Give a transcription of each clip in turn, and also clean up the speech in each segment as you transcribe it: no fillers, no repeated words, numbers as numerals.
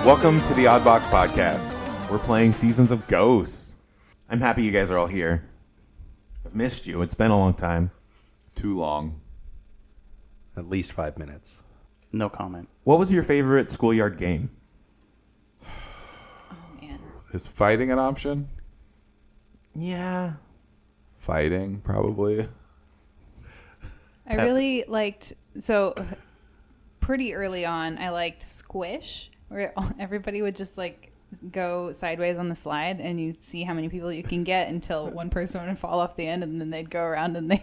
Welcome to the Oddbox Podcast. We're playing Seasons of Ghosts. I'm happy you guys are all here. I've missed you. It's been a long time. Too long. At least 5 minutes. No comment. What was your favorite schoolyard game? Oh, man. Is fighting an option? Yeah. Fighting, probably. I really liked, so pretty early on, I liked Squish, where everybody would just like go sideways on the slide and you'd see how many people you can get until one person would fall off the end and then they'd go around and they...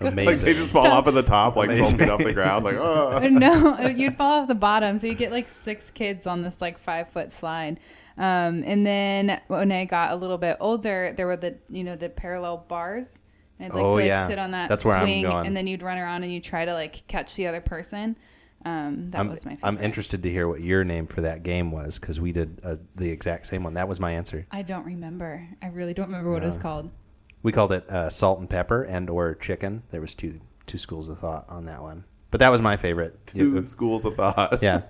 Amazing. Like they just fall off at the top, like 12 feet off the ground. Like, oh. No, you'd fall off the bottom. So you get like 6 kids on this like 5-foot slide. And then when I got a little bit older, there were the parallel bars. And I'd like to sit on that swing, and then you'd run around and you try to like catch the other person. That was my favorite. I'm interested to hear what your name for that game was, because we did the exact same one. That was my answer. I don't remember. I really don't remember what it was called. We called it salt and pepper and or chicken. There was two schools of thought on that one. But that was my favorite. Two schools of thought. Yeah.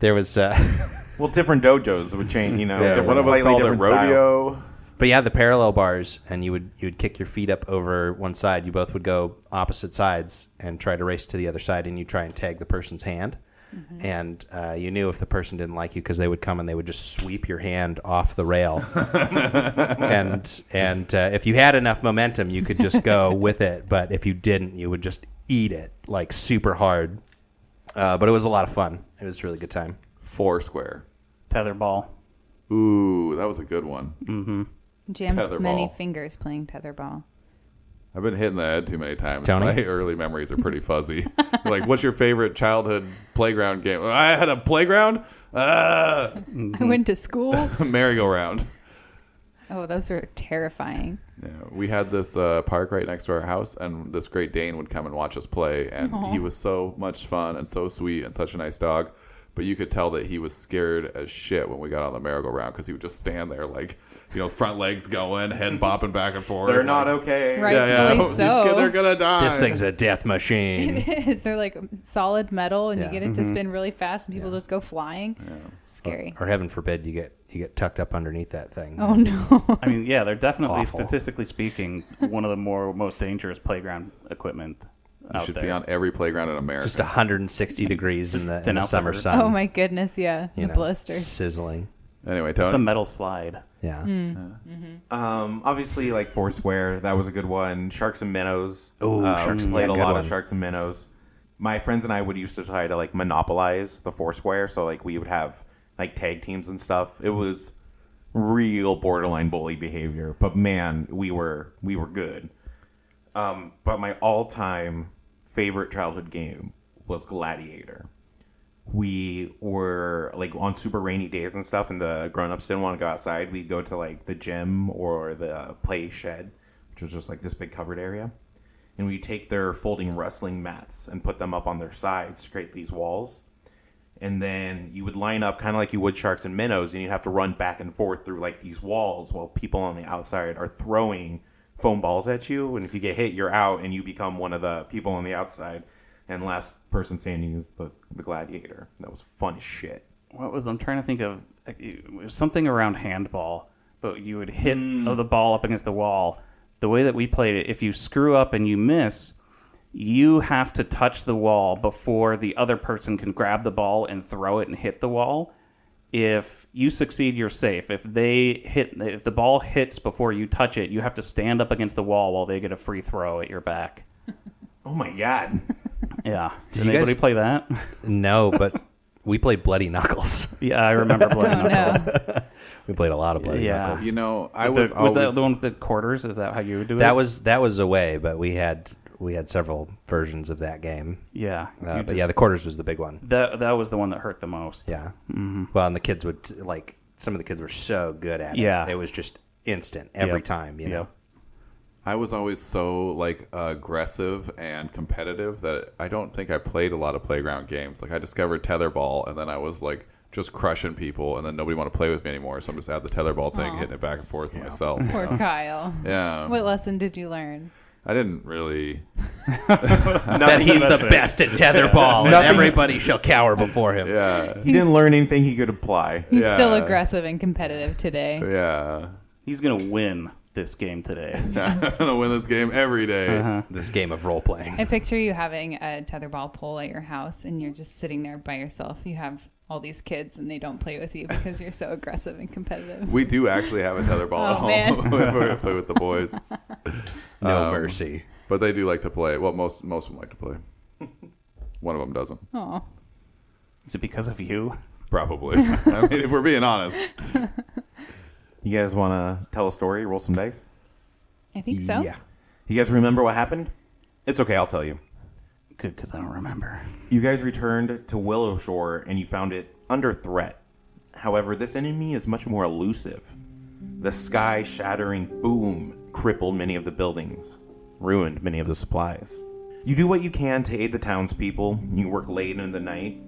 There was... well, different dojos would change, you know. Yeah, one of us called it rodeo. Styles. But yeah, the parallel bars, and you would kick your feet up over one side. You both would go opposite sides and try to race to the other side, and you try and tag the person's hand. Mm-hmm. And you knew if the person didn't like you, because they would come and they would just sweep your hand off the rail. and if you had enough momentum, you could just go with it. But if you didn't, you would just eat it like super hard. But it was a lot of fun. It was a really good time. Foursquare. Tetherball. Ooh, that was a good one. Mm-hmm. Jammed Tetherball. many fingers playing tetherball. I've been hitting the head too many times. Tony? My early memories are pretty fuzzy. Like, what's your favorite childhood playground game? I had a playground? I went to school. Merry-go-round. Oh, those were terrifying. Yeah, we had this park right next to our house, and this Great Dane would come and watch us play, and he was so much fun and so sweet and such a nice dog. But you could tell that he was scared as shit when we got on the merry-go-round, because he would just stand there like, front legs going, head bopping back and forth. They're not okay. Rightfully so. They're going to die. This thing's a death machine. It is. They're like solid metal, and you get it to spin really fast, and people just go flying. Yeah. Scary. Or heaven forbid, you get tucked up underneath that thing. Oh, no. I mean, yeah, they're definitely, Awful. statistically speaking, one of the most dangerous playground equipment You out should there. be on every playground in America. Just 160 degrees in the Thin out summer the- sun. Oh, my goodness. Yeah. The blisters. Sizzling. Anyway, It's the Tony. metal slide. Yeah. Obviously, like Foursquare, that was a good one. Sharks and Minnows. Oh, Sharks and played a Minnows, lot good of one. Sharks and Minnows. My friends and I would used to try to like monopolize the Foursquare, so like we would have like tag teams and stuff. It was real borderline bully behavior, but man, we were good. But my all-time favorite childhood game was Gladiator. We were like on super rainy days and stuff, and the grown-ups didn't want to go outside. We'd go to like the gym or the play shed, which was just like this big covered area, and we'd take their folding wrestling mats and put them up on their sides to create these walls. And then you would line up kind of like you would Sharks and Minnows, and you'd have to run back and forth through like these walls while people on the outside are throwing foam balls at you. And if you get hit, you're out, and you become one of the people on the outside. And last person standing is the gladiator. That was fun as shit. I'm trying to think of it was something around handball, but you would hit the ball up against the wall. The way that we played it, if you screw up and you miss, you have to touch the wall before the other person can grab the ball and throw it and hit the wall. If you succeed, you're safe. If the ball hits before you touch it, you have to stand up against the wall while they get a free throw at your back. Oh my god. Yeah. Did you anybody guys- play that? No, but we played Bloody Knuckles. Yeah, I remember Bloody Oh, Knuckles. no. We played a lot of Bloody Yeah. Knuckles. I Was was that the one with the quarters? Is that how you would do it? That was away, but we had several versions of that game. Yeah. But yeah, the quarters was the big one. That was the one that hurt the most. Yeah. Mm-hmm. Well, and the kids would some of the kids were so good at it. Yeah. It was just instant every Yep. time, you know. I was always so aggressive and competitive that I don't think I played a lot of playground games. Like I discovered tetherball, and then I was like just crushing people, and then nobody wanted to play with me anymore. So I'm just at the tetherball thing, hitting it back and forth myself. Poor Kyle. Yeah. What lesson did you learn? I didn't really. That he's the best at tetherball, and Nothing- everybody shall cower before him. Yeah. He didn't learn anything he could apply. He's Yeah. still aggressive and competitive today. Yeah. He's gonna win this game today. I'm gonna win this game every day. This game of role playing. I picture you having a tetherball pole at your house, and you're just sitting there by yourself. You have all these kids, and they don't play with you because you're so aggressive and competitive. We do actually have a tetherball at Oh, home. man. We play with the boys. No mercy. But they do like to play. Well, most of them like to play. One of them doesn't. Oh, Is it because of you? Probably. I mean, if we're being honest. You guys want to tell a story? Roll some dice? I think so. Yeah. You guys remember what happened? It's okay, I'll tell you. Good, because I don't remember. You guys returned to Willowshore and you found it under threat. However, this enemy is much more elusive. The sky-shattering boom crippled many of the buildings, ruined many of the supplies. You do what you can to aid the townspeople. You work late into the night.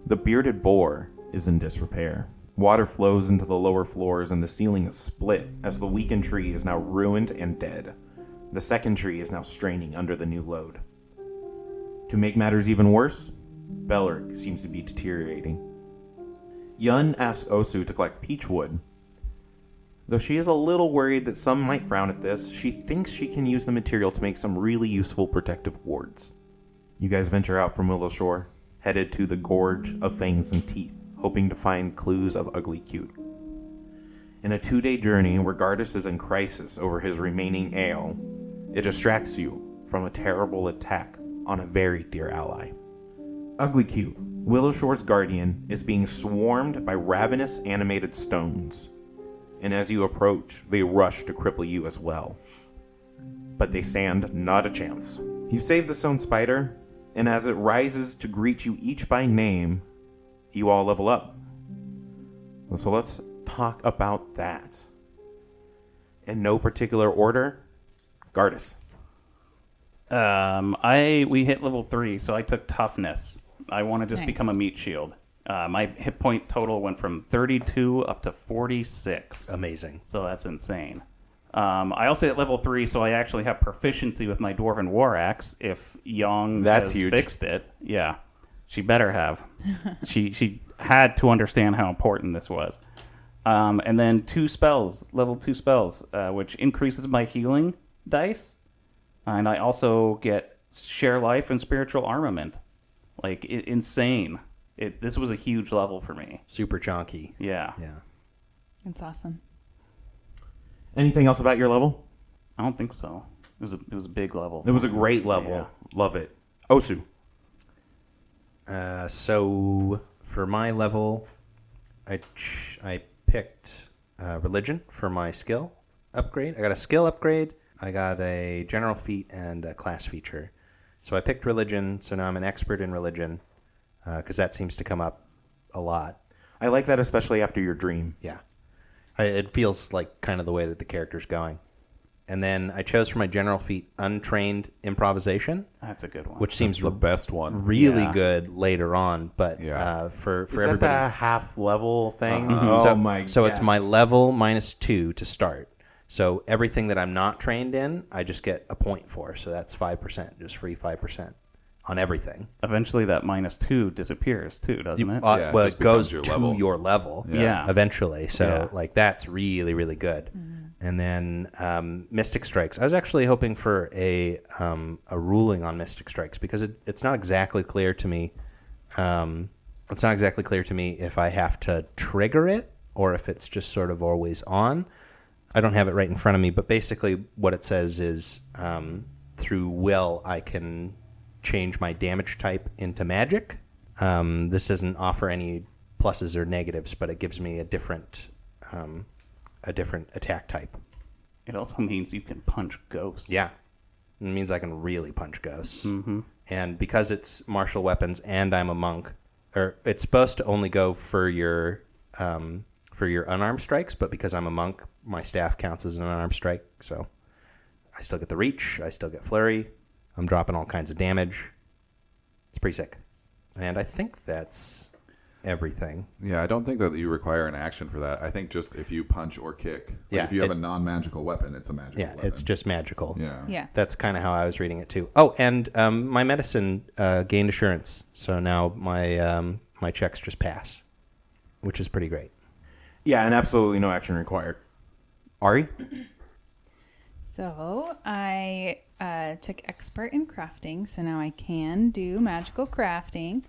The bearded boar is in disrepair. Water flows into the lower floors and the ceiling is split as the weakened tree is now ruined and dead. The second tree is now straining under the new load. To make matters even worse, Bellerk seems to be deteriorating. Yun asks Osu to collect peach wood. Though she is a little worried that some might frown at this, she thinks she can use the material to make some really useful protective wards. You guys venture out from Willowshore, headed to the Gorge of Fangs and Teeth, hoping to find clues of Ugly Cute. In a 2-day journey where Gardas is in crisis over his remaining ale, it distracts you from a terrible attack on a very dear ally. Ugly Cute, Willowshore's guardian, is being swarmed by ravenous animated stones, and as you approach, they rush to cripple you as well. But they stand not a chance. You save the stone spider, and as it rises to greet you each by name, you all level up. So let's talk about that. In no particular order, Gardas. We hit level 3, so I took toughness. I want to just Nice. become a meat shield. My hit point total went from 32 up to 46. Amazing. So that's insane. I also hit level 3, so I actually have proficiency with my Dwarven War Axe if Young That's has huge. fixed it. Yeah. She better have. She had to understand how important this was. And then 2 spells, level 2 spells, which increases my healing dice. And I also get Share Life and Spiritual Armament. Like, insane. This was a huge level for me. Super chonky. Yeah. Yeah. It's awesome. Anything else about your level? I don't think so. It was a big level. It was a great level. Yeah. Love it. Osu. So for my level, I picked religion for my skill upgrade. I got a skill upgrade. I got a general feat and a class feature. So I picked religion. So now I'm an expert in religion because that seems to come up a lot. I like that, especially after your dream. Yeah. It feels like kind of the way that the character's going. And then I chose for my general feat untrained improvisation, That's a good one. which seems That's the best one. really Yeah. good later on. But Yeah. for Is everybody, that the half level thing? so, Oh my god. So it's my level -2 to start. So everything that I'm not trained in, I just get a point for. So that's 5%, just free 5% on everything. Eventually, that -2 disappears too, doesn't it? Yeah, it Well, just it goes becomes your to level. your level Yeah. eventually. So Yeah. like that's really, really good. And then Mystic Strikes. I was actually hoping for a ruling on Mystic Strikes because it's not exactly clear to me. It's not exactly clear to me if I have to trigger it or if it's just sort of always on. I don't have it right in front of me, but basically what it says is through will I can change my damage type into magic. This doesn't offer any pluses or negatives, but it gives me a different attack type. It also means you can punch ghosts. Yeah, it means I can really punch ghosts. Mm-hmm. And because it's martial weapons and I'm a monk, or it's supposed to only go for your unarmed strikes, but because I'm a monk, my staff counts as an unarmed strike. So I still get the reach, I still get flurry. I'm dropping all kinds of damage. It's pretty sick. And I think that's everything. Yeah, I don't think that you require an action for that. I think just if you punch or kick. Like Yeah, if you have a non-magical weapon, it's a magical Yeah, weapon. it's just magical. Yeah. Yeah. That's kind of how I was reading it too. Oh, and my medicine gained assurance, so now my checks just pass, which is pretty great. Yeah, and absolutely no action required. Ari? So I took expert in crafting, so now I can do magical crafting.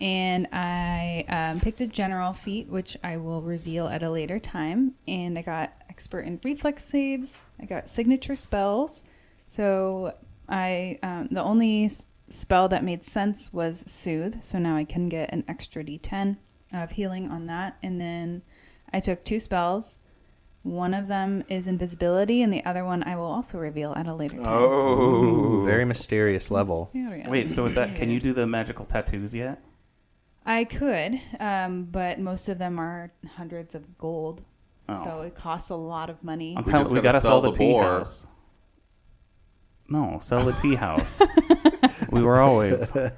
And I picked a general feat, which I will reveal at a later time. And I got expert in reflex saves. I got signature spells. So I the only spell that made sense was soothe. So now I can get an extra D10 of healing on that. And then I took 2 spells. One of them is invisibility, and the other one I will also reveal at a later time. Ooh, very mysterious level. Wait, so with that, can you do the magical tattoos yet? I could, but most of them are hundreds of gold, so it costs a lot of money. I'm telling you, we gotta sell the tea house. No, sell the tea house. We were always. I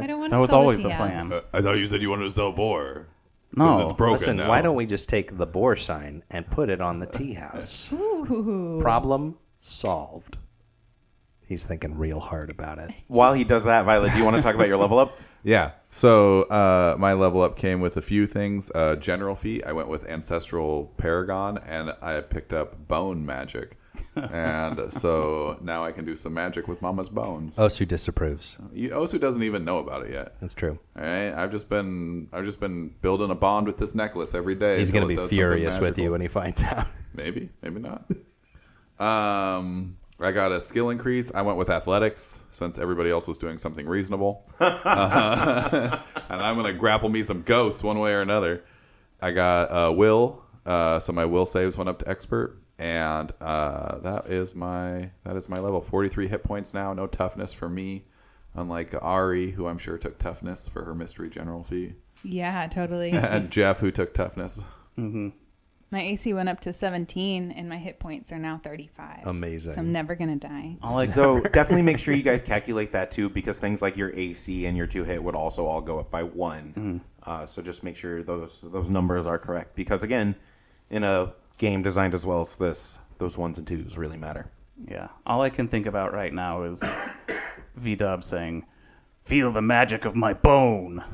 don't want to. That was sell always the the tea plan. house. I thought you said you wanted to sell boar. No, It's broken Listen, now. why don't we just take the boar sign and put it on the tea house? Ooh. Problem solved. He's thinking real hard about it. While he does that, Violet, do you want to talk about your level up? Yeah. So my level up came with a few things. General feat. I went with Ancestral Paragon, and I picked up Bone Magic. And so now I can do some magic with Mama's bones. Osu disapproves. Osu doesn't even know about it yet. That's true. All right. I've just been building a bond with this necklace every day. He's until going it to be does something furious with magical. you when he finds out. Maybe not. I got a skill increase. I went with athletics since everybody else was doing something reasonable. And I'm going to grapple me some ghosts one way or another. I got will. So my will saves went up to expert. And that is my level. 43 hit points now. No toughness for me. Unlike Ari, who I'm sure took toughness for her mystery general feat. Yeah, totally. And Jeff, who took toughness. Mm-hmm. My AC went up to 17, and my hit points are now 35. Amazing. So I'm never gonna die. So definitely make sure you guys calculate that too, because things like your AC and your 2 hit would also all go up by 1. So just make sure those numbers are correct, because again, in a game designed as well as this, those 1s and 2s really matter. Yeah. All I can think about right now is V-Dub saying, "Feel the magic of my bone."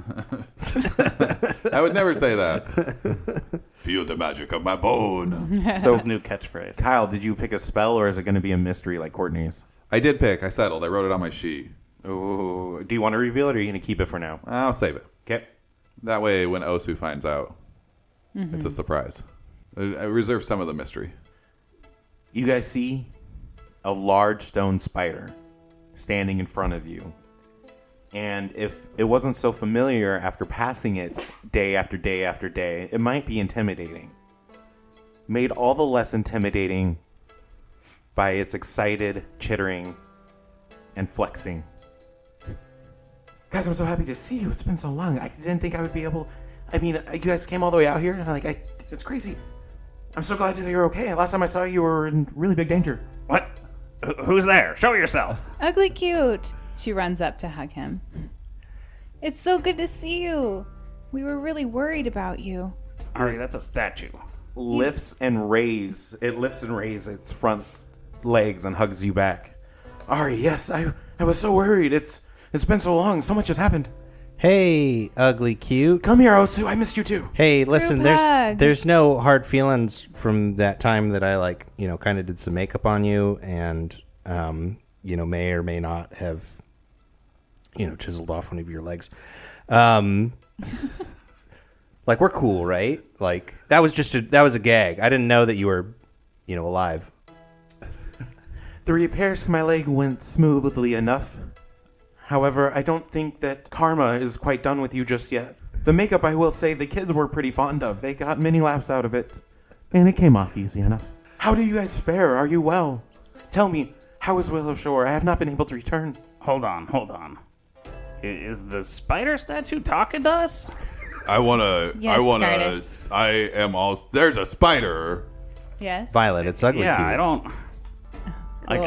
I would never say that. Feel the magic of my bone. That's So his new catchphrase. Kyle, did you pick a spell, or is it going to be a mystery like Courtney's? I did pick. I settled. I wrote it on my sheet. Ooh, do you want to reveal it, or are you going to keep it for now? I'll save it. Okay. That way, when Osu finds out, it's a surprise. I reserve some of the mystery. You guys see a large stone spider standing in front of you. And if it wasn't so familiar after passing it day after day after day, it might be intimidating. Made all the less intimidating by its excited chittering and flexing. Guys, I'm so happy to see you. It's been so long. I didn't think I would be able... I mean, you guys came all the way out here. It's crazy. I'm so glad that you're okay. Last time I saw you, you were in really big danger. What? Who's there? Show yourself. Ugly cute. She runs up to hug him. It's so good to see you. We were really worried about you. Ari, that's a statue. Lifts and raises its front legs and hugs you back. Ari, yes, I was so worried. It's been so long. So much has happened. Hey, ugly cute. Come here, Osu. I missed you too. Hey, listen, Group hug. there's no hard feelings from that time that I kind of did some makeup on you and may or may not have chiseled off one of your legs. We're cool, right? Like that was a gag. I didn't know that you were alive. The repairs to my leg went smoothly enough. However, I don't think that karma is quite done with you just yet. The makeup, I will say, the kids were pretty fond of. They got many laughs out of it. And it came off easy enough. How do you guys fare? Are you well? Tell me, how is Willowshore? I have not been able to return. Hold on. Is the spider statue talking to us? Yes, Gardas. There's a spider. Yes. Violet, it's ugly Yeah, cute. I don't. Cool.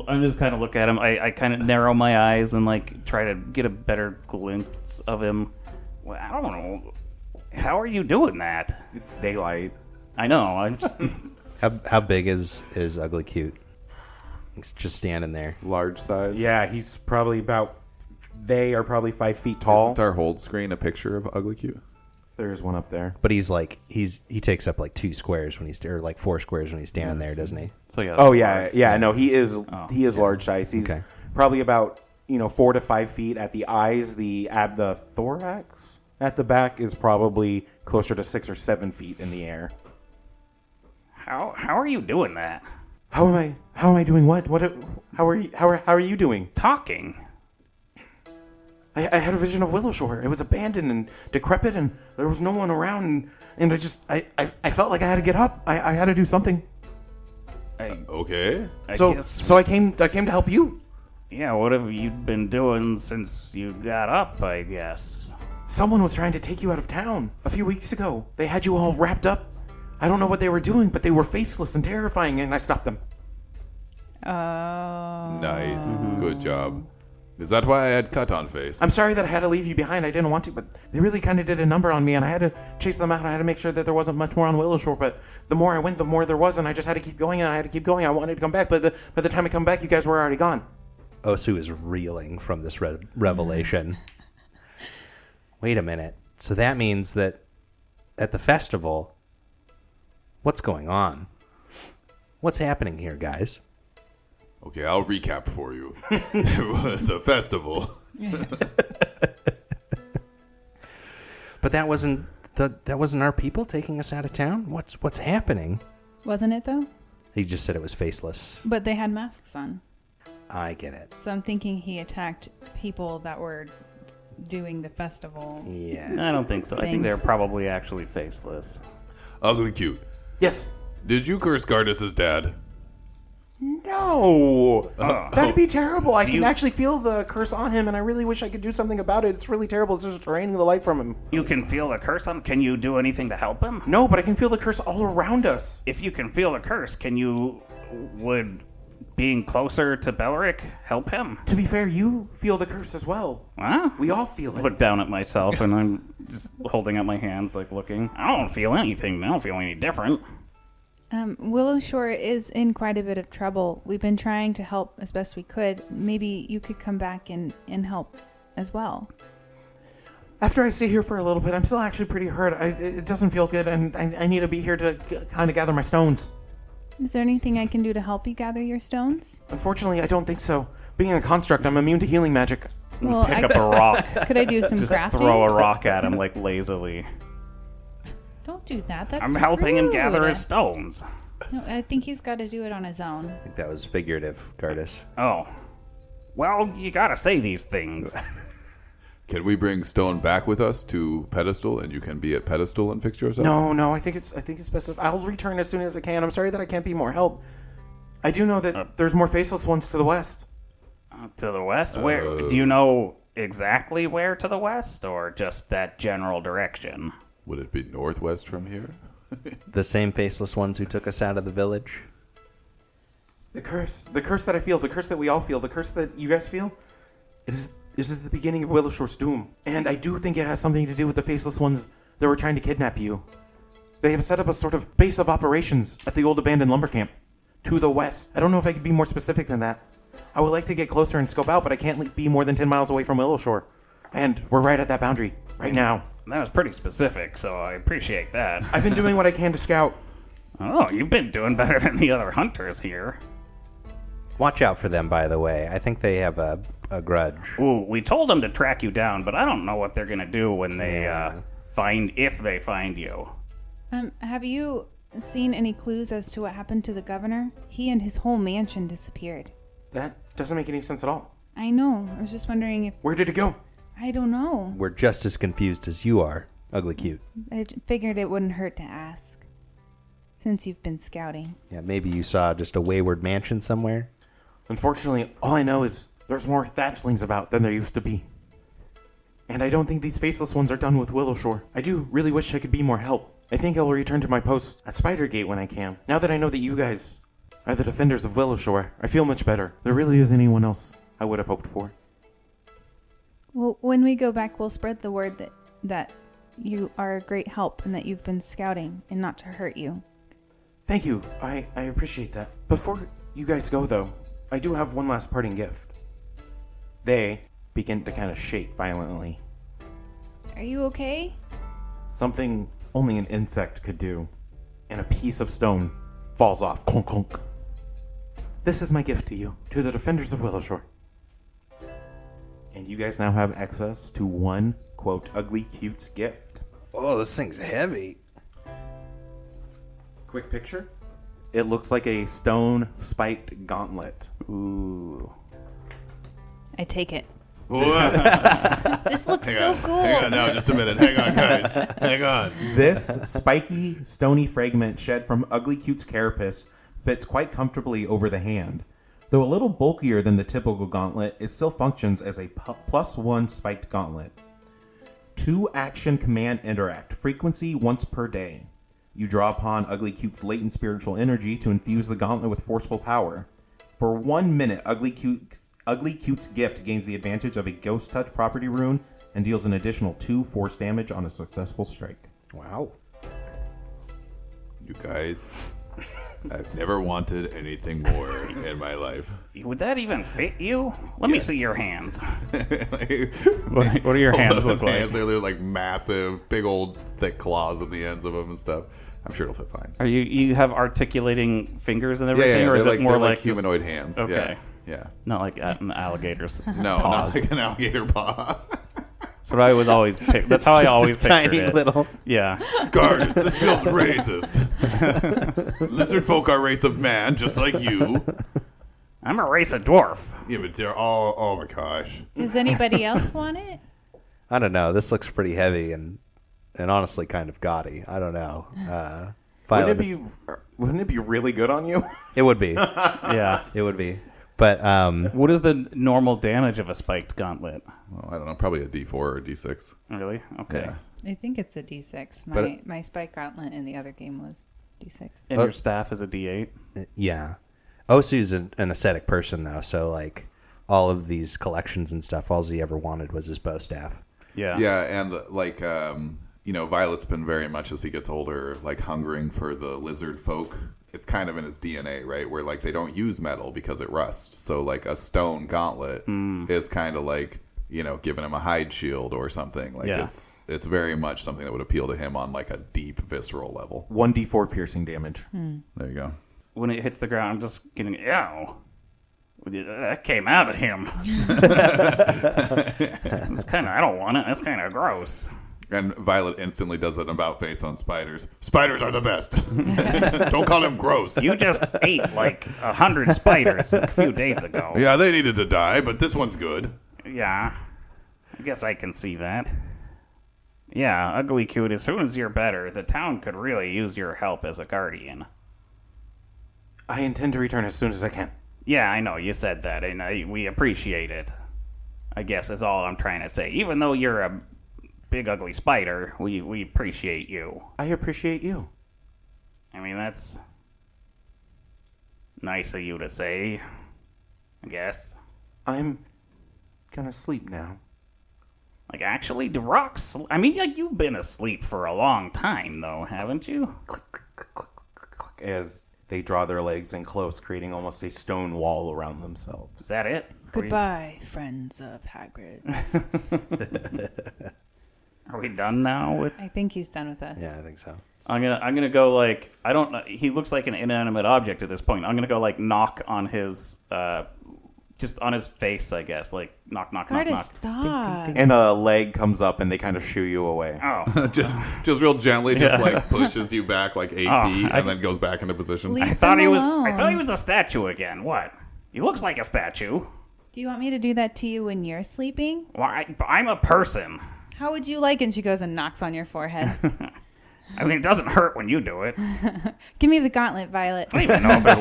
I'm just kind of look at him. I kind of narrow my eyes and try to get a better glimpse of him. Well, I don't know. How are you doing that? It's daylight. I know. I'm just... How big is Ugly Cute? He's just standing there. Large size. Yeah, he's probably they are probably 5 feet tall. Isn't our hold screen a picture of Ugly Cute? There's one up there. But he's like he takes up like 2 squares when he's or like 4 squares when he's standing there, doesn't he? So yeah. Oh yeah. No, he is large size. He's Okay. probably about 4 to 5 feet at the eyes. The thorax at the back is probably closer to 6 or 7 feet in the air. How are you doing that? How am I doing what? How are you doing? Talking. I had a vision of Willowshore. It was abandoned and decrepit, and there was no one around. And I felt like I had to get up. I had to do something. Okay. I So guess, I came to help you. yeah, what have you been doing since you got up, I guess? Someone was trying to take you out of town a few weeks ago. They had you all wrapped up. I don't know what they were doing, but they were faceless and terrifying, and I stopped them. Oh. Nice. Good job. Is that why I had cut on face? I'm sorry that I had to leave you behind. I didn't want to, but they really kind of did a number on me, and I had to chase them out. I had to make sure that there wasn't much more on Willowshore, but the more I went, the more there was, and I just had to keep going, and I had to keep going. I wanted to come back, but by the time I come back, you guys were already gone. Osu is reeling from this revelation. Wait a minute. So that means that at the festival, what's going on? What's happening here, guys? Okay, I'll recap for you. It was a festival. But that wasn't our people taking us out of town. What's happening? Wasn't it though? He just said it was faceless. But they had masks on. I get it. So I'm thinking he attacked people that were doing the festival. Yeah. I don't think so. I Thing. think they're probably actually faceless. Ugly Cute. Yes. Did you curse Gardus' dad? No. That'd be terrible. I can you- actually feel the curse on him, and I really wish I could do something about it. It's really terrible. It's just draining the life from him. You can feel the curse on. Can you do anything to help him? No, but I can feel the curse all around us. If you can feel the curse, would being closer to Belric help him? To be fair, you feel the curse as well. Huh? We all feel it. Look down at myself, and I'm just holding up my hands, like looking. I don't feel anything. I don't feel any different. Willowshore is in quite a bit of trouble. We've been trying to help as best we could. Maybe you could come back and help as well. After I stay here for a little bit, I'm still actually pretty hurt. It doesn't feel good, and I need to be here to kind of gather my stones. Is there anything I can do to help you gather your stones? Unfortunately, I don't think so. Being a construct, I'm immune to healing magic. Well, Pick up a rock. could I do some Just crafting? throw a rock at him, like lazily. Don't do that. That's I'm helping him rude. gather his stones. No, I think he's got to do it on his own. I think that was figurative, Gardus. Oh. Well, you gotta say these things. Can we bring Stone back with us to Pedestal, and you can be at Pedestal and fix yourself? No, I think it's best if I'll return as soon as I can. I'm sorry that I can't be more help. I do know that there's more faceless ones to the west. To the west? Where? Do you know exactly where to the west, or just that general direction? Would it be northwest from here? The same faceless ones who took us out of the village? The curse that I feel, the curse that we all feel, the curse that you guys feel, this is the beginning of Willowshore's doom. And I do think it has something to do with the faceless ones that were trying to kidnap you. They have set up a sort of base of operations at the old abandoned lumber camp to the west. I don't know if I could be more specific than that. I would like to get closer and scope out, but I can't be more than 10 miles away from Willowshore. And we're right at that boundary, right now. That was pretty specific, so I appreciate that. I've been doing what I can to scout. Oh, you've been doing better than the other hunters here. Watch out for them, by the way. I think they have a grudge. Ooh, we told them to track you down, but I don't know what they're gonna do when they if they find you. Have you seen any clues as to what happened to the governor? He and his whole mansion disappeared. That doesn't make any sense at all. I know. I was just wondering if... Where did it go? I don't know. We're just as confused as you are, Ugly Cute. I figured it wouldn't hurt to ask. Since you've been scouting. Yeah, maybe you saw just a wayward mansion somewhere. Unfortunately, all I know is there's more thatchlings about than there used to be. And I don't think these faceless ones are done with Willowshore. I do really wish I could be more help. I think I will return to my post at Spidergate when I can. Now that I know that you guys are the defenders of Willowshore, I feel much better. There really isn't anyone else I would have hoped for. Well, when we go back, we'll spread the word that you are a great help and that you've been scouting and not to hurt you. Thank you. I appreciate that. Before you guys go, though, I do have one last parting gift. They begin to kind of shake violently. Are you okay? Something only an insect could do. And a piece of stone falls off. Clunk, clunk. This is my gift to you, to the defenders of Willowshore. And you guys now have access to one, quote, ugly cute's gift. Oh, this thing's heavy. Quick picture. It looks like a stone spiked gauntlet. Ooh. I take it. What? This looks so cool. Hang on now, just a minute. Hang on, guys. Hang on. This spiky, stony fragment shed from Ugly Cute's carapace fits quite comfortably over the hand. Though a little bulkier than the typical gauntlet, it still functions as a +1 spiked gauntlet. 2 action command interact, frequency once per day. You draw upon Ugly Cute's latent spiritual energy to infuse the gauntlet with forceful power. For 1 minute, Ugly Cute's gift gains the advantage of a Ghost Touch property rune and deals an additional 2 force damage on a successful strike. Wow. You guys, I've never wanted anything more in my life. Would that even fit you? Let me see your hands. Like, What do your all hands those look like? hands, they're like massive, big old, thick claws at the ends of them and stuff. I'm sure it'll fit fine. Are you have articulating fingers and everything, or is they're it more they're like humanoid hands? Okay. Yeah. Not like an alligator's No, paws. not like an alligator paw. That's what I was always pick. That's how I always pictured tiny it. little. Yeah. Guards, this feels racist. Lizard folk are a race of man, just like you. I'm a race of dwarf. Yeah, but they're all, oh my gosh. Does anybody else want it? I don't know. This looks pretty heavy and honestly kind of gaudy. I don't know. Violet, Wouldn't it be really good on you? it would be. Yeah. It would be. But What is the normal damage of a spiked gauntlet? Well, I don't know, probably a D4 or a D6. Really? Okay. Yeah. I think it's a D6. But My spike gauntlet in the other game was D6. And your staff is a D8? yeah, Osu's an ascetic person though, so like all of these collections and stuff, all he ever wanted was his bow staff. Yeah. Yeah, and like, Violet's been very much as he gets older, like hungering for the lizard folk. It's kind of in his DNA, right? Where like they don't use metal because it rusts. So like a stone gauntlet is kind of like, giving him a hide shield or something. Like it's very much something that would appeal to him on like a deep visceral level. 1d4 piercing damage. There you go. When it hits the ground, I'm just getting, ew. That came out of him. It's kind of, I don't want it. That's kind of gross. And Violet instantly does an about face on spiders. Spiders are the best. Don't call them gross. You just ate like 100 spiders a few days ago. Yeah, they needed to die, but this one's good. Yeah. I guess I can see that. Yeah, Ugly Cute, as soon as you're better, the town could really use your help as a guardian. I intend to return as soon as I can. Yeah, I know, you said that, and we appreciate it. I guess is all I'm trying to say. Even though you're a big ugly spider, we appreciate you. I appreciate you. I mean, that's nice of you to say, I guess. I'm gonna sleep now. Like, actually, do rocks... I mean, like, you've been asleep for a long time, though, haven't you? As they draw their legs in close, creating almost a stone wall around themselves. Is that it? Goodbye, friends of Hagrid's. Are we done now with... I think he's done with us. Yeah, I think so. I'm gonna go, like... I don't know... He looks like an inanimate object at this point. I'm gonna go, like, knock on his... just on his face, I guess. Like, knock, knock, knock, Curtis, knock. stop. And a leg comes up and they kind of shoo you away. Oh. just real gently, just like pushes you back like 8 feet I- and then goes back into position. Leave I thought him he was... alone. I thought he was a statue again. What? He looks like a statue. Do you want me to do that to you when you're sleeping? Well, I'm a person. How would you like? And she goes and knocks on your forehead. I mean, it doesn't hurt when you do it. Give me the gauntlet, Violet. I don't even know if it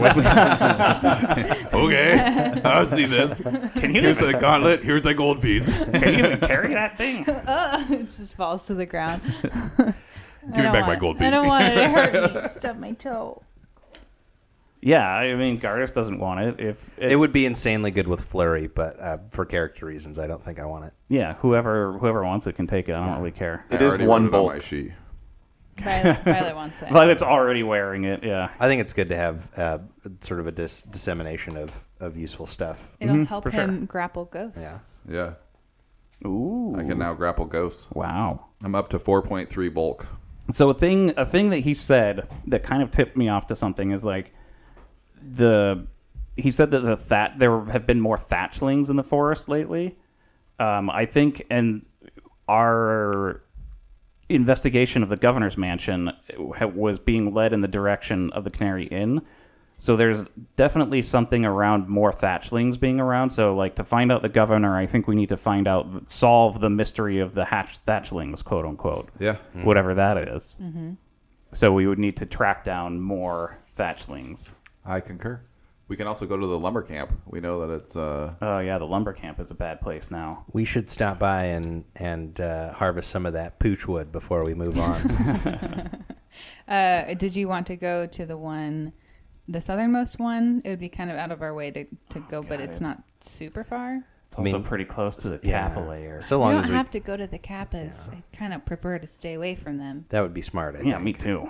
would. Okay, I'll see this. Can you Here's even, the gauntlet. Here's a gold piece. can you even carry that thing? It just falls to the ground. Give me back my gold piece. I don't want it to hurt me. Stub my toe. Yeah, I mean, Gardas doesn't want it. If It would be insanely good with Flurry, but for character reasons, I don't think I want it. yeah, whoever wants it can take it. I don't really care. It I is already one wrote it on bulk. my sheet. Violet wants it. Violet's already wearing it. Yeah. I think it's good to have sort of a dissemination of useful stuff. It'll help for sure. him grapple ghosts. Yeah. Yeah. Ooh. I can now grapple ghosts. Wow. I'm up to 4.3 bulk. So a thing that he said that kind of tipped me off to something is like he said that there have been more thatchlings in the forest lately. I think, and our investigation of the governor's mansion was being led in the direction of the Canary Inn. So there's definitely something around more thatchlings being around. So like to find out the governor, I think we need to solve the mystery of the thatchlings, quote unquote. Yeah. Whatever that is. Mm-hmm. So we would need to track down more thatchlings. I concur. We can also go to the lumber camp. We know that it's Oh yeah, the lumber camp is a bad place now. We should stop by and harvest some of that pooch wood before we move on. Did you want to go to the southernmost one? It would be kind of out of our way to go, but it's not super far. It's also pretty close to the Kappa layer. So You long don't as have to go to the Kappas. I kind of prefer to stay away from them. that would be smart. I think. Yeah, me too.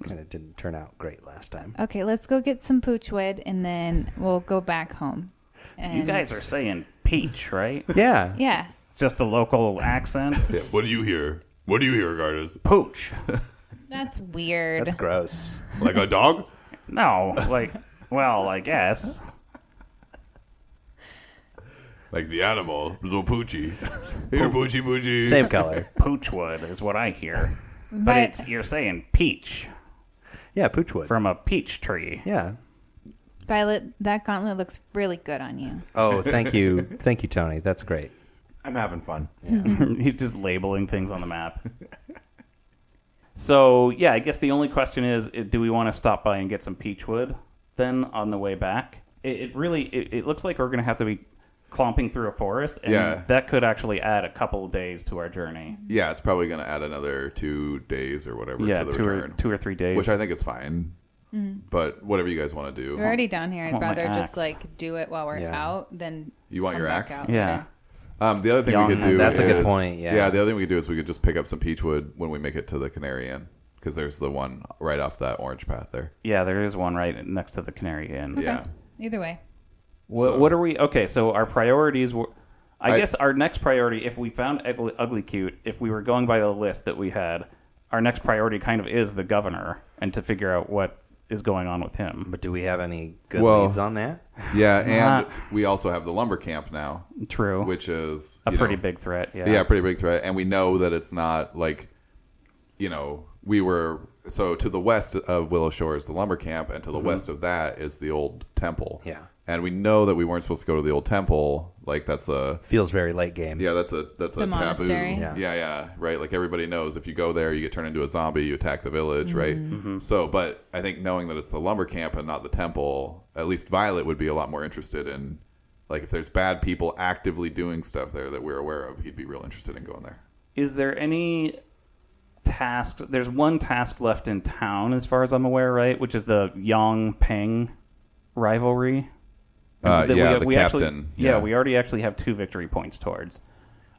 And it didn't turn out great last time. Okay, let's go get some poochwood, and then we'll go back home. And You guys are saying peach, right? Yeah. Yeah. It's just the local accent. What do you hear? What do you hear, Gardas? Pooch. That's weird. That's gross. Like a dog? No, well, I guess. Like the animal, little Poochie. Here, Poochie, Poochie. Same color. Poochwood is what I hear. But But you're saying peach Yeah, pooch wood. from a peach tree. Yeah. Violet, that gauntlet looks really good on you. Oh, thank you. Thank you, Tony. That's great. I'm having fun. He's just labeling things on the map. So, yeah, I guess the only question is, do we want to stop by and get some peach wood then on the way back? It looks like we're going to have to be clomping through a forest, and Yeah. that could actually add a couple of days to our journey. Yeah, it's probably going to add another 2 days or whatever Yeah, to the two return. or 3 days. Which I think is fine. But whatever you guys want to do. We're already down here. I'd want my rather just axe. do it while we're Yeah. out than You want come your back axe? out Yeah. later. The other thing Young we could has do That's a good is- point, yeah. Yeah, the other thing we could do is we could just pick up some peach wood when we make it to the Canary Inn. Because there's the one right off that orange path there. Yeah, there is one right next to the Canary Inn. Yeah. Either way. What are we... Okay, so our priorities were... I guess our next priority, if we found Ugly Cute, if we were going by the list that we had, our next priority kind of is the governor and to figure out what is going on with him. But do we have any good Well- leads on that? Yeah, and Not- we also have the lumber camp now, True. which is a you pretty know, big threat, yeah. Yeah, pretty big threat. And we know that it's not like, we were, so to the west of Willowshore is the lumber camp, and to the west of that is the old temple. Yeah. And we know that we weren't supposed to go to the old temple. Like that's a, Feels very late game. yeah, that's a taboo. monastery. Yeah, right. Like everybody knows if you go there, you get turned into a zombie, you attack the village, right? So, but I think knowing that it's the lumber camp and not the temple, at least Violet would be a lot more interested in, like if there's bad people actively doing stuff there that we're aware of, he'd be real interested in going there. Is there any task? There's one task left in town, as far as I'm aware, right? Which is the Yang Peng rivalry. That the actually- captain. we already actually have 2 victory points towards.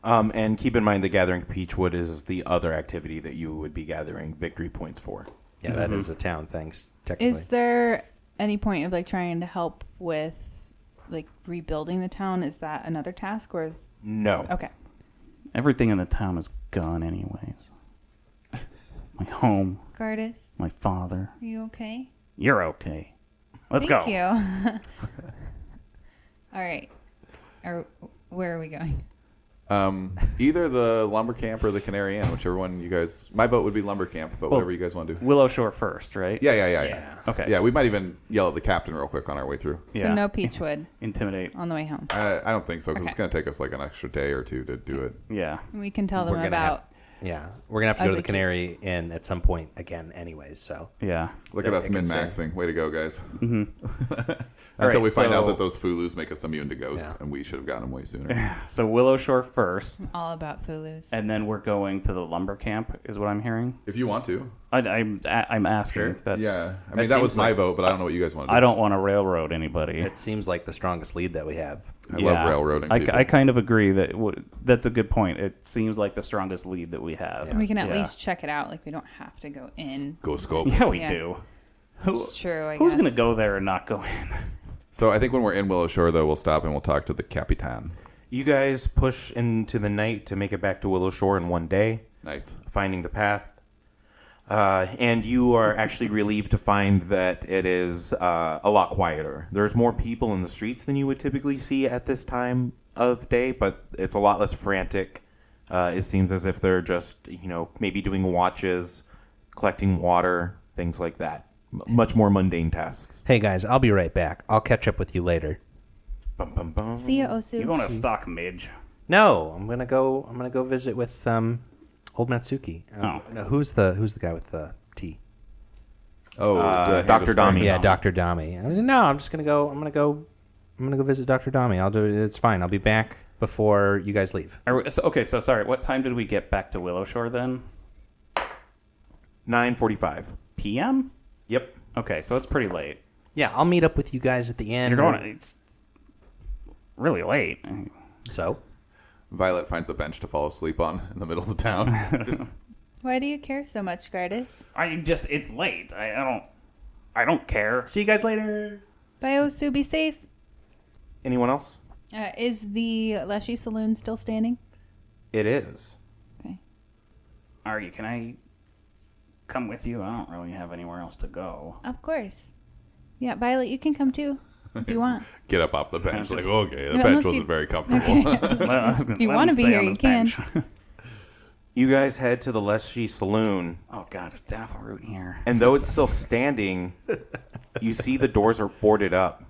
And keep in mind the gathering peachwood is the other activity that you would be gathering victory points for. Yeah, that is a town thing, technically. Is there any point of trying to help with rebuilding the town? Is that another task, or is No. okay? Everything in the town is gone, anyways. My home, Gardas, my father. are you okay? You're okay. Let's Thank go. you. All right. Where are we going? Either the lumber camp or the Canary Inn, whichever one you guys. My vote would be lumber camp, but whatever you guys want to do. Willowshore first, right? Yeah. Okay. Yeah, we might even yell at the captain real quick on our way through. So Yeah. no peachwood Intimidate. on the way home. I don't think so because it's Okay. going to take us an extra day or 2 to do it. Yeah. We can tell them We're gonna about. Yeah, we're gonna have to go to Ugly the Cute. Canary Inn at some point again, anyways. So Yeah. Look at That us it can say. min-maxing. Way to go, guys. All Until right, we find out so- that those Fulus make us immune to ghosts, Yeah. and we should have gotten them way sooner. So Willowshore first, All about Fulus. and then we're going to the lumber camp, is what I'm hearing. If you want to. I'm asking. Sure. That's, Yeah, I mean That that was seems my like- vote, but I don't know what you guys want to do. I don't want to railroad anybody. It seems like the strongest lead that we have. I love railroading people. I kind of agree that that's a good point. It seems like the strongest lead that we have. We can at Yeah. least check it out. Like we don't have to go in. Go scope. Yeah, we Yeah. do. It's true. I Who's guess. going to go there and not go in? So I think when we're in Willowshore, though, we'll stop and we'll talk to the Capitan. You guys push into the night to make it back to Willowshore in one day, Nice. finding the path. And you are actually relieved to find that it is a lot quieter. There's more people in the streets than you would typically see at this time of day, but it's a lot less frantic. It seems as if they're just, maybe doing watches, collecting water, things like that. Much more mundane tasks. Hey guys, I'll be right back. I'll catch up with you later. Bum, bum, bum. See you, Osu. You going to stock Midge? No, I'm gonna go visit with old Matsuki. No, who's the guy with the T? Oh, Dr. Dami. Yeah, Dr. Dami. No, I'm gonna go visit Dr. Dami. I'll do it. It's fine. I'll be back before you guys leave. So sorry. What time did we get back to Willowshore then? 9:45. PM? Yep. Okay, so it's pretty late. Yeah, I'll meet up with you guys at the end. You're going. It's really late. So, Violet finds a bench to fall asleep on in the middle of the town. Why do you care so much, Gardis? It's late. I don't care. see you guys later. Bye, Osu. Be safe. Anyone else? Is the Leshy Saloon still standing? It is. Okay. Can I come with you? I don't really have anywhere else to go. Of course. Yeah, Violet, you can come too if you want. Get up off the bench. Just- Like, okay, the No, bench unless wasn't you- very comfortable. If you wanna be here, you can. You guys head to the Leshy Saloon, Oh God, it's Daffleroot here. and though it's still standing, you see the doors are boarded up.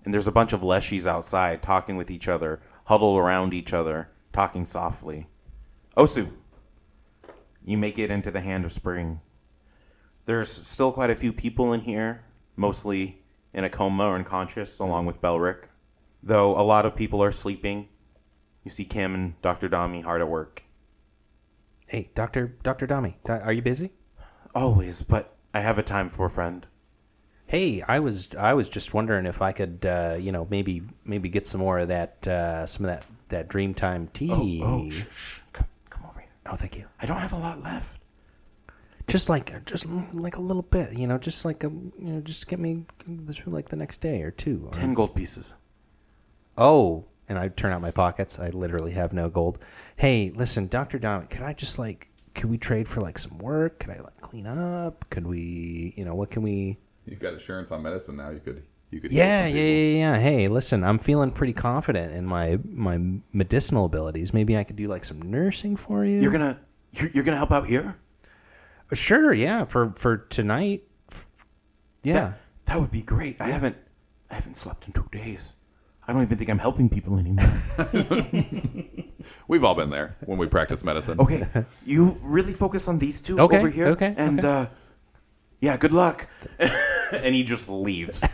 And there's a bunch of Leshies outside talking with each other, huddled around each other, talking softly. Osu, you make it into the Hand of Spring. There's still quite a few people in here, mostly in a coma or unconscious, along with Belric. Though a lot of people are sleeping, you see Kim and Dr. Dami hard at work. Hey, Dr. Dami, are you busy? Always, but I have a time for a friend. Hey, I was just wondering if I could, maybe get some more of that, that Dreamtime tea. Shh. Come over here. Oh, thank you. I don't have a lot left. Just like a little bit, just like just get me this like the next day or two. 10 gold pieces. Oh, and I turn out my pockets. I literally have no gold. Hey, listen, Dr. Dom, could we trade for like some work? Could I like clean up? Could we, what can we? You've got insurance on medicine now. You could. Heal Yeah. some people. Hey, listen, I'm feeling pretty confident in my medicinal abilities. Maybe I could do like some nursing for you. You're gonna help out here? Sure, yeah, for tonight. Yeah. That would be great. I haven't slept in 2 days. I don't even think I'm helping people anymore. We've all been there when we practice medicine. Okay, you really focus on these two Okay, over here. okay, And yeah, good luck. And he just leaves,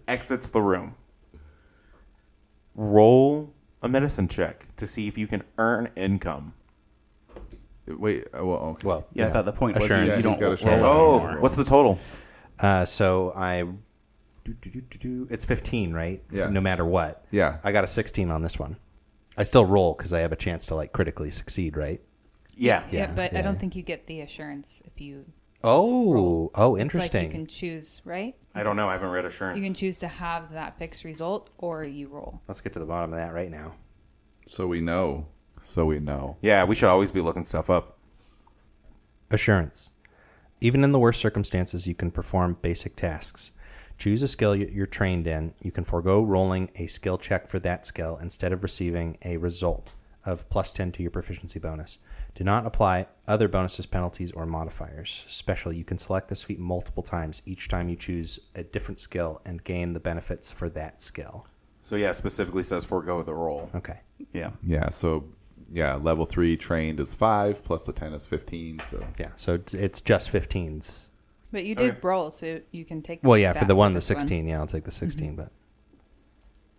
exits the room. Roll a medicine check to see if you can earn income. Wait. Well, okay. Well, Yeah, I thought the point was Assurance. you don't Yeah, roll he's got assurance. Oh, anymore. what's the total? So I it's 15, right? Yeah. No matter what. Yeah. I got a 16 on this one. I still roll because I have a chance to like critically succeed, right? Yeah. But I yeah. don't think you get the assurance if you. Oh, It's interesting. like you can choose, right? I don't know. I haven't read assurance. You can choose to have that fixed result or you roll. Let's get to the bottom of that right now. So we know. Yeah, we should always be looking stuff up. Assurance. Even in the worst circumstances, you can perform basic tasks. Choose a skill you're trained in. You can forego rolling a skill check for that skill instead of receiving a result of +10 to your proficiency bonus. Do not apply other bonuses, penalties, or modifiers. Especially, you can select this feat multiple times each time you choose a different skill and gain the benefits for that skill. So yeah, it specifically says forego the roll. Okay. Yeah. Yeah. So yeah, level 3 trained is 5 plus the 10 is 15. So Yeah, so it's just 15s. But you did roll, so you can take. Well, yeah, for that the one, the this one. 16, yeah, I'll take the 16, but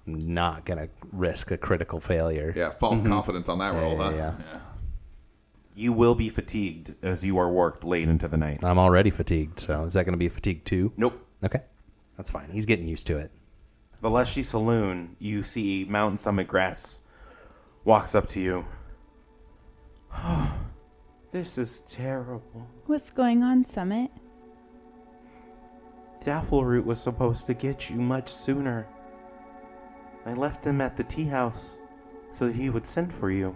I'm not going to risk a critical failure. yeah, false confidence on that roll, huh? yeah. You will be fatigued as you are worked late into the night. I'm already fatigued, so is that going to be fatigue too? Nope. Okay. That's fine. He's getting used to it. The Leshy Saloon, you see Mountain Summit Grass walks up to you. Oh, this is terrible. What's going on, Summit? Daffleroot was supposed to get you much sooner. I left him at the tea house so that he would send for you.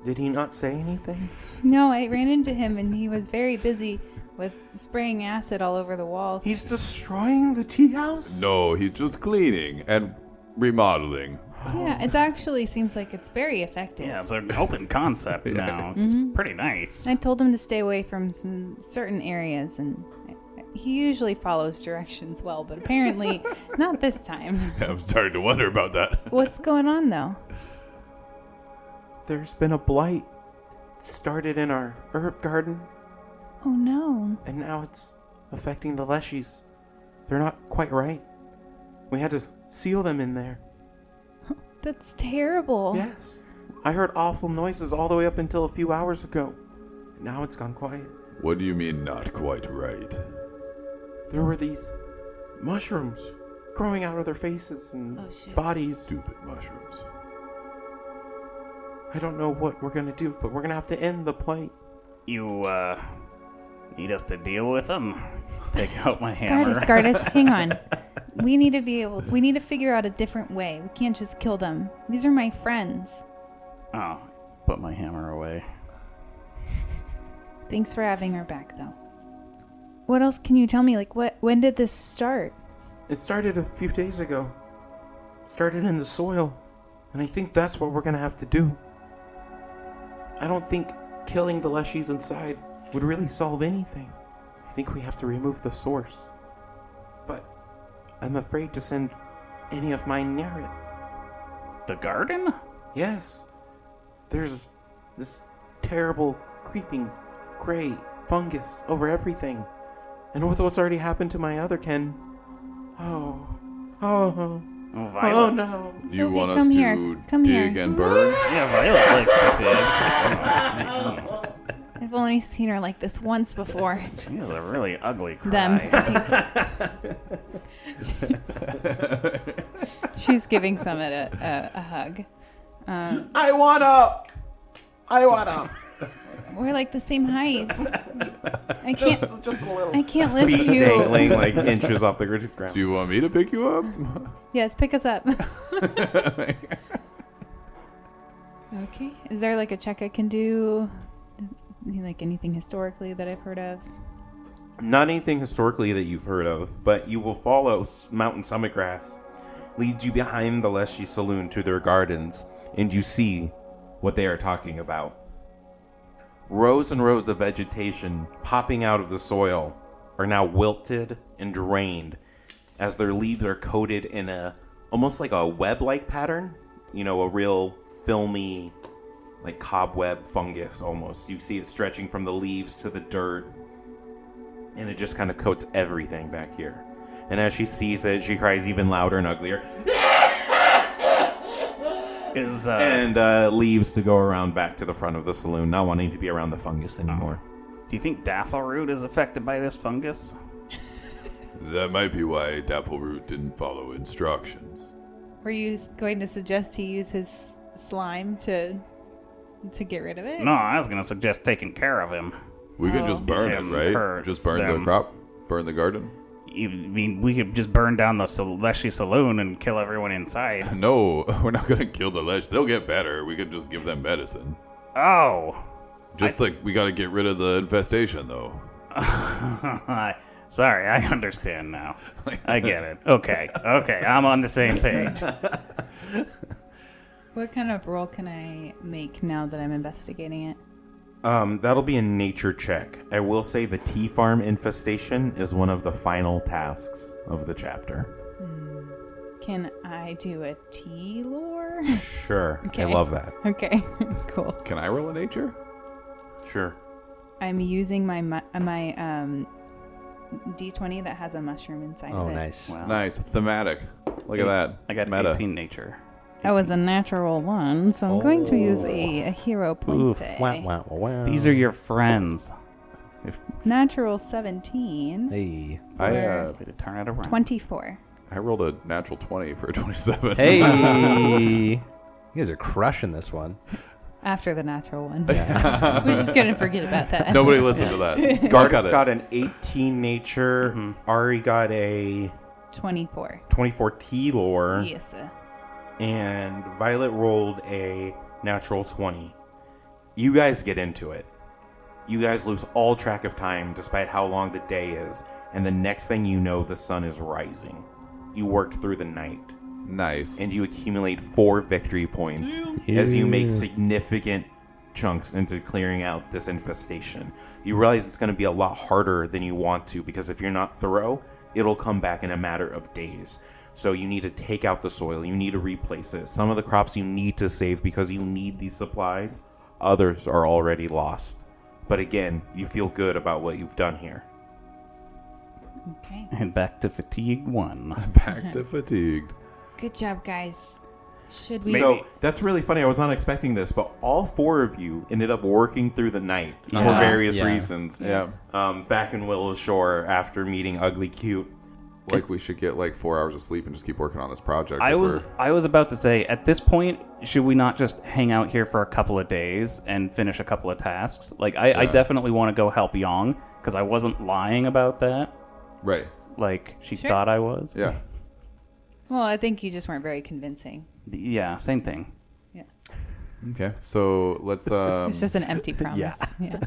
Did he not say anything? No, I ran into him and he was very busy with spraying acid all over the walls. He's destroying the tea house? No, he's just cleaning and remodeling. Yeah, it actually seems like it's very effective. Yeah, it's an open concept now. It's pretty nice. I told him to stay away from some certain areas, and he usually follows directions well, but apparently not this time. I'm starting to wonder about that. What's going on, though? There's been a blight. It started in our herb garden, Oh, no. and now it's affecting the Leshies. They're not quite right. We had to seal them in there. That's terrible. Yes. I heard awful noises all the way up until a few hours ago. Now it's gone quiet. What do you mean not quite right? There were these mushrooms growing out of their faces and bodies. Stupid mushrooms. I don't know what we're gonna do, but we're gonna have to end the plague. You, need us to deal with them? Take out my hammer. Gardas, hang on. We need to figure out a different way. We can't just kill them. These are my friends. Oh, put my hammer away. Thanks for having our back, though. What else can you tell me? Like, when did this start? It started a few days ago. It started in the soil, and I think that's what we're gonna have to do. I don't think killing the Leshies inside would really solve anything. I think we have to remove the source. But I'm afraid to send any of mine near it. The garden? Yes. There's this terrible, creeping, gray fungus over everything. And with what's already happened to my other kin... Oh, Violet. no. You Sophie, want us come to here. Come dig here. and burn? Yeah, Violet likes to dig. I've only seen her like this once before. She has a really ugly cry. Them. She's giving Summit a hug. I want up! We're like the same height. I can't. Just a little. I can't lift Feet you. dangling like inches off the ground. Do you want me to pick you up? Yes, pick us up. Okay. Is there like a check I can do? Like anything historically that I've heard of? Not anything historically that you've heard of, but you will follow Mountain Summit Grass. Leads you behind the Leshy Saloon to their gardens, and you see what they are talking about. Rows and rows of vegetation popping out of the soil are now wilted and drained as their leaves are coated in almost like a web-like pattern. You know, a real filmy, like cobweb fungus almost. You see it stretching from the leaves to the dirt, and it just kind of coats everything back here. And as she sees it, she cries even louder and uglier. And leaves to go around back to the front of the saloon, not wanting to be around the fungus anymore. Do you think Daffleroot is affected by this fungus? That might be why Daffleroot didn't follow instructions. Were you going to suggest he use his slime to get rid of it? No, I was going to suggest taking care of him. We could just burn it, And right? hurt Just burn the them. crop, burn the garden. You mean we could just burn down the Leshy Saloon and kill everyone inside? No, we're not gonna kill the Lesh. They'll get better. We could just give them medicine. Oh. We gotta get rid of the infestation, though. Sorry, I understand now. I get it. Okay, I'm on the same page. What kind of roll can I make now that I'm investigating it? That'll be a nature check. I will say the tea farm infestation is one of the final tasks of the chapter. Can I do a tea lore? Sure. Okay. I love that. Okay, cool. Can I roll a nature? Sure. I'm using my D20 that has a mushroom inside Oh, of it. nice. Wow. Nice. Thematic. Look at that. I got It's meta. 18 nature. That was a natural 1, so I'm going to use a hero point. Wow, wow, wow. These are your friends. Natural 17. Hey. I Way to turn it around. 24. I rolled a natural 20 for a 27. Hey. You guys are crushing this one. After the natural 1. We're just going to forget about that. Nobody listened to that. Gardus got an 18 nature. Ari got a 24. 24 T lore. Yes, sir. And Violet rolled a natural 20. You guys get into it. You guys lose all track of time despite how long the day is. And the next thing you know, the sun is rising. You worked through the night. Nice. And you accumulate 4 victory points as you make significant chunks into clearing out this infestation. You realize it's going to be a lot harder than you want to, because if you're not thorough, it'll come back in a matter of days. So you need to take out the soil. You need to replace it. Some of the crops you need to save because you need these supplies. Others are already lost. But again, you feel good about what you've done here. Okay. And back to fatigue 1. Back to fatigued. Good job, guys. Should we... So that's really funny. I was not expecting this, but all 4 of you ended up working through the night for Yeah. various reasons. Yeah. Back in Willowshore after meeting Ugly Cute. Like we should get like 4 hours of sleep and just keep working on this project. I was about to say, at this point, should we not just hang out here for a couple of days and finish a couple of tasks? Like, I definitely want to go help Yong, because I wasn't lying about that. Right. Like, she Sure. thought I was. Yeah. Well, I think you just weren't very convincing. Yeah, same thing. Yeah. Okay. So let's It's just an empty promise. Yeah.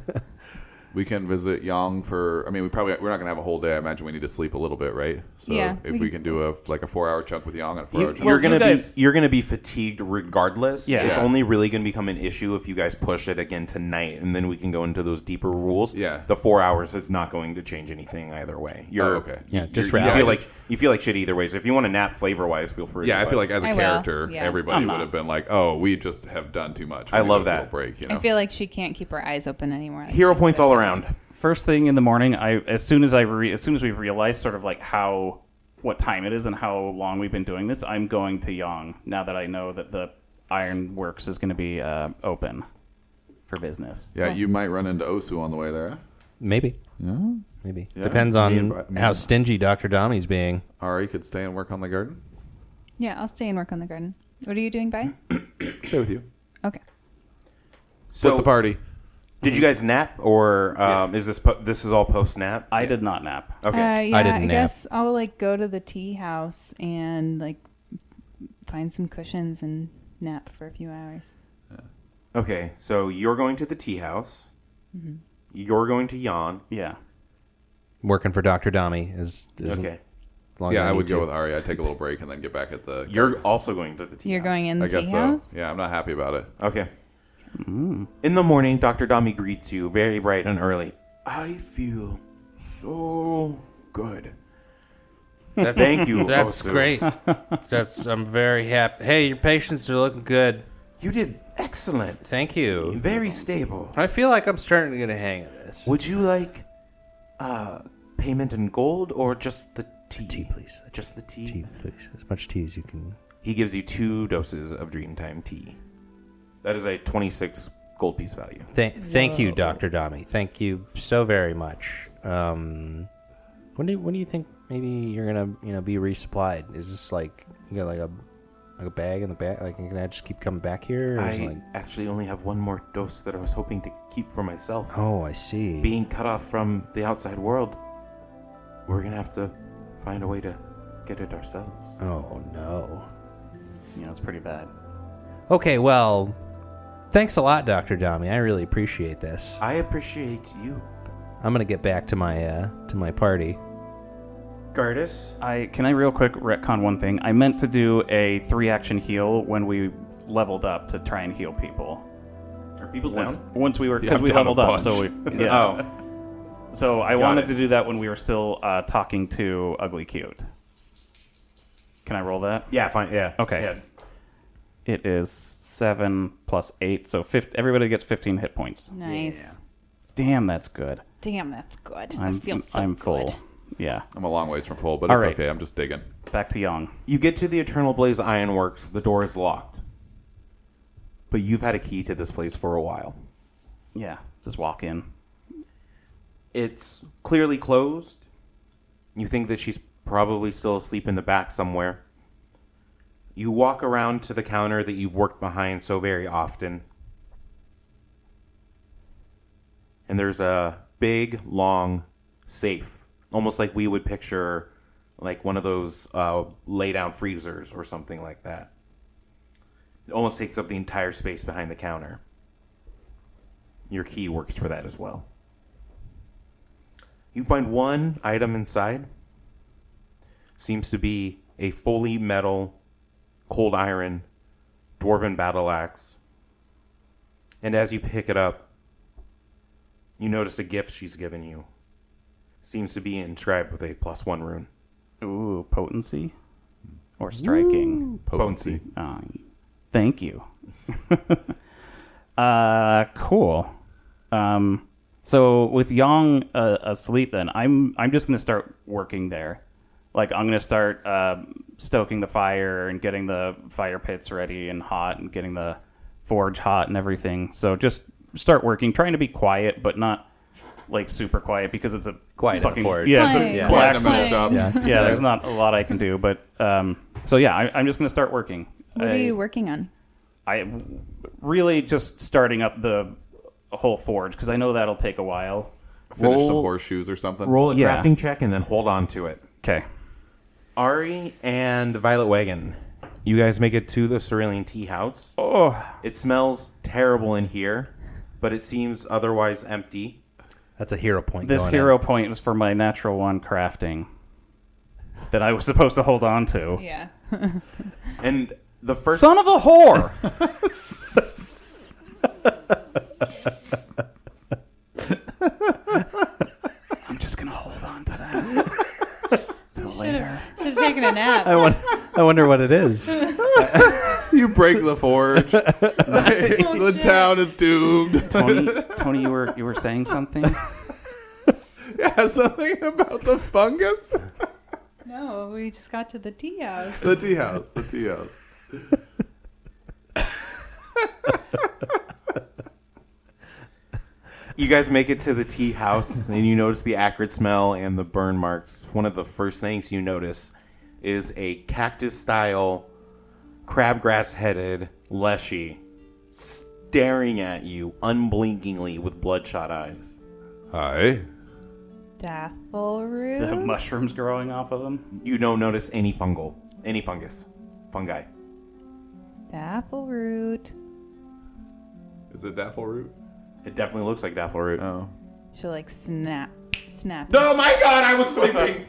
we can visit Yang for. I mean, we're not gonna have a whole day. I imagine we need to sleep a little bit, right? So Yeah, if we we can do a 4-hour chunk with Yang and a 4-hour chunk. You're gonna be fatigued regardless. Yeah. It's Yeah. only really gonna become an issue if you guys push it again tonight, and then we can go into those deeper rules. Yeah. The 4 hours is not going to change anything either way. You're okay. Yeah, just you rally. feel like you feel like shit either way. So if you want to nap flavor wise, feel free. Yeah, I to, feel like as a I will, character, yeah. everybody I'm would not. have been like, "Oh, we just have done too much." We I need love a little that. break. You know? I feel like she can't keep her eyes open anymore. Like hero she's points so all tired. around. First thing in the morning, as soon as we realize sort of like what time it is and how long we've been doing this, I'm going to Yong now that I know that the Ironworks is going to be open for business. Yeah, you might run into Osu on the way there. Huh? Maybe. Yeah. Maybe. Yeah. Depends Me on and- how stingy Dr. Dommy's being. Ari could stay and work on the garden. Yeah, I'll stay and work on the garden. What are you doing, Bye? Stay with you. Okay. Split the party. Did you guys nap, or is this is all post nap? I did not nap. Okay. Yeah, didn't I nap. guess I'll like go to the tea house and like find some cushions and nap for a few hours. Okay. So you're going to the tea house. Mm-hmm. You're going to Yon. Yeah. Working for Dr. Dommy is Okay. as long as Yeah, I need to. to. Go with Ari. I'd take a little break and then get back at the. You're also going to the tea You're house. going in the I guess tea so. house? Yeah, I'm not happy about it. Okay. In the morning, Dr. Dami greets you very bright and early. I feel so good. Thank you. That's Osu. great. I'm very happy. Hey, your patients are looking good. You did excellent. Thank you. Very stable. I feel like I'm starting to get a hang of this. Would you like payment in gold or just the tea? Tea, please. Just the tea? Tea, please. As much tea as you can. He gives you 2 doses of Dreamtime tea. That is a 26 gold piece value. Thank you, Dr. Dommy. Thank you so very much. When do you think maybe you're gonna be resupplied? Is this like you got like a bag in the back? Like, can I just keep coming back here? Or is it I like... actually only have one more dose that I was hoping to keep for myself. Oh, I see. Being cut off from the outside world, we're gonna have to find a way to get it ourselves. Oh no. Yeah, it's pretty bad. Okay, well, thanks a lot, Dr. Dommy. I really appreciate this. I appreciate you. I'm gonna get back to my party. Gardus? Can I real quick retcon one thing? I meant to do a 3-action heal when we leveled up to try and heal people. Are people Once, down? once we were, Yeah, because I've we done a leveled up, bunch. so we, yeah. Oh. So I Got wanted it. to do that when we were still talking to Ugly Cute. Can I roll that? Yeah, fine. Yeah. Okay. Yeah. It is 7 plus 8, so everybody gets 15 hit points. Nice. Damn, that's good. Damn, that's good. I'm I feel so I'm full. good. Yeah. I'm a long ways from full, but All it's right. okay. I'm just digging. Back to Yang. You get to the Eternal Blaze Ironworks. The door is locked. But you've had a key to this place for a while. Yeah. Just walk in. It's clearly closed. You think that she's probably still asleep in the back somewhere. You walk around to the counter that you've worked behind so very often. And there's a big, long safe. Almost like we would picture like one of those lay-down freezers or something like that. It almost takes up the entire space behind the counter. Your key works for that as well. You find one item inside. Seems to be a fully metal, cold iron, dwarven battle axe. And as you pick it up, you notice a gift she's given you. Seems to be inscribed with a +1 rune. Ooh, potency? Or striking? Potency. Thank you. Cool. So with Yang asleep, then I'm just gonna start working there. Like I'm gonna start stoking the fire and getting the fire pits ready and hot and getting the forge hot and everything. So just start working, trying to be quiet, but not like super quiet because it's a Quiet in a fucking forge. yeah, it's Quiet. a Yeah. Quiet in a blacksmith metal shop. Yeah. yeah, there's not a lot I can do, but so yeah, I'm just gonna start working. What are you working on? I really just starting up the whole forge because I know that'll take a while. Finish some Roll- horseshoes or something. Roll a Yeah. crafting check and then hold on to it. Okay. Ari and Violet Wagon, you guys make it to the Cerulean Tea House. Oh, It smells terrible in here, but it seems otherwise empty. That's a hero point. this going hero in. point was for my natural one crafting that I was supposed to hold on to. Yeah. And the first Son of a whore! I'm just gonna hold on to that till later. Should have taken a nap. I wonder what it is. You break the forge. The town is doomed. Tony, you were saying something? Yeah, something about the fungus. No, we just got to the tea house. The tea house. The tea house. you guys make it to the tea house and you notice the acrid smell and the burn marks. One of the first things you notice is a cactus-style, crabgrass-headed leshy staring at you unblinkingly with bloodshot eyes. Hi. Daffleroot. Does it have mushrooms growing off of them? You don't notice any fungi. Daffleroot. Is it daffleroot? It definitely looks like Daffleroot. Oh. She'll like snap. Oh my god, I was sleeping!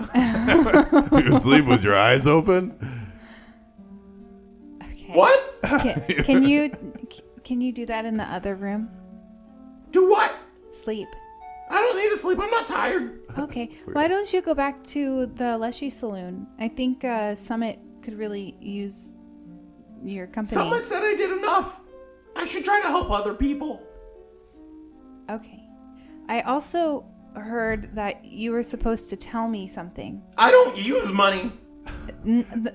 You sleep with your eyes open? Okay. What? Can you do that in the other room? Do what? Sleep. I don't need to sleep. I'm not tired. Okay. Why don't you go back to the Leshy Saloon? I think Summit could really use your company. Someone said I did enough. I should try to help other people. Okay. I also heard that you were supposed to tell me something. I don't use money.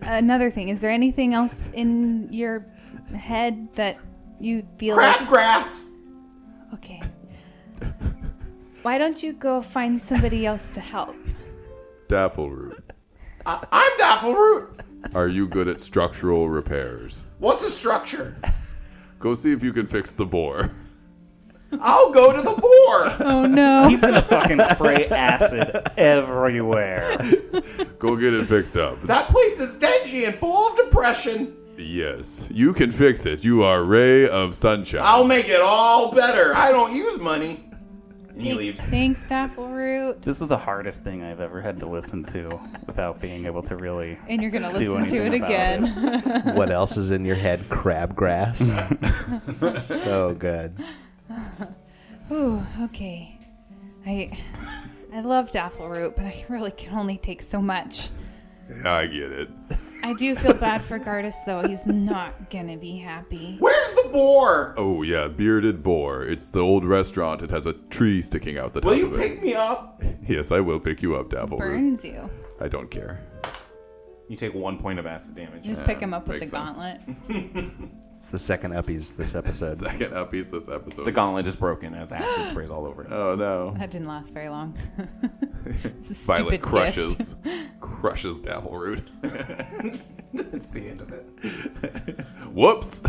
Another thing. Is there anything else in your head that you feel like... Crabgrass. Okay. Why don't you go find somebody else to help? Daffleroot. I'm Daffleroot. Are you good at structural repairs? What's a structure? Go see if you can fix the boar. I'll go to the boar. Oh no. He's gonna fucking spray acid everywhere. Go get it fixed up. That place is dingy and full of depression. Yes, you can fix it. You are a ray of sunshine. I'll make it all better. I don't use money. And he leaves. Thanks, Daffleroot. This is the hardest thing I've ever had to listen to without being able to really. And you're gonna Do listen to it anything about again. What else is in your head? Crabgrass. So good. Ooh, okay. I love Daffleroot, but I really can only take so much. I get it. I do feel bad for Gardas, though. He's not gonna be happy. Where's the the boar? Oh, yeah, Bearded Boar. It's the old restaurant. It has a tree sticking out the top Will you of it. pick me up? Yes, I will pick you up, Dappleroot. Burns you. I don't care. You take 1 point of acid damage. Just pick him up with the makes sense. gauntlet. It's the second uppies this episode. Second uppies this episode. The gauntlet is broken as acid sprays all over it. Oh, no. That didn't last very long. It's a Violet stupid crushes gift. crushes Dappleroot. That's the end of it. Whoops.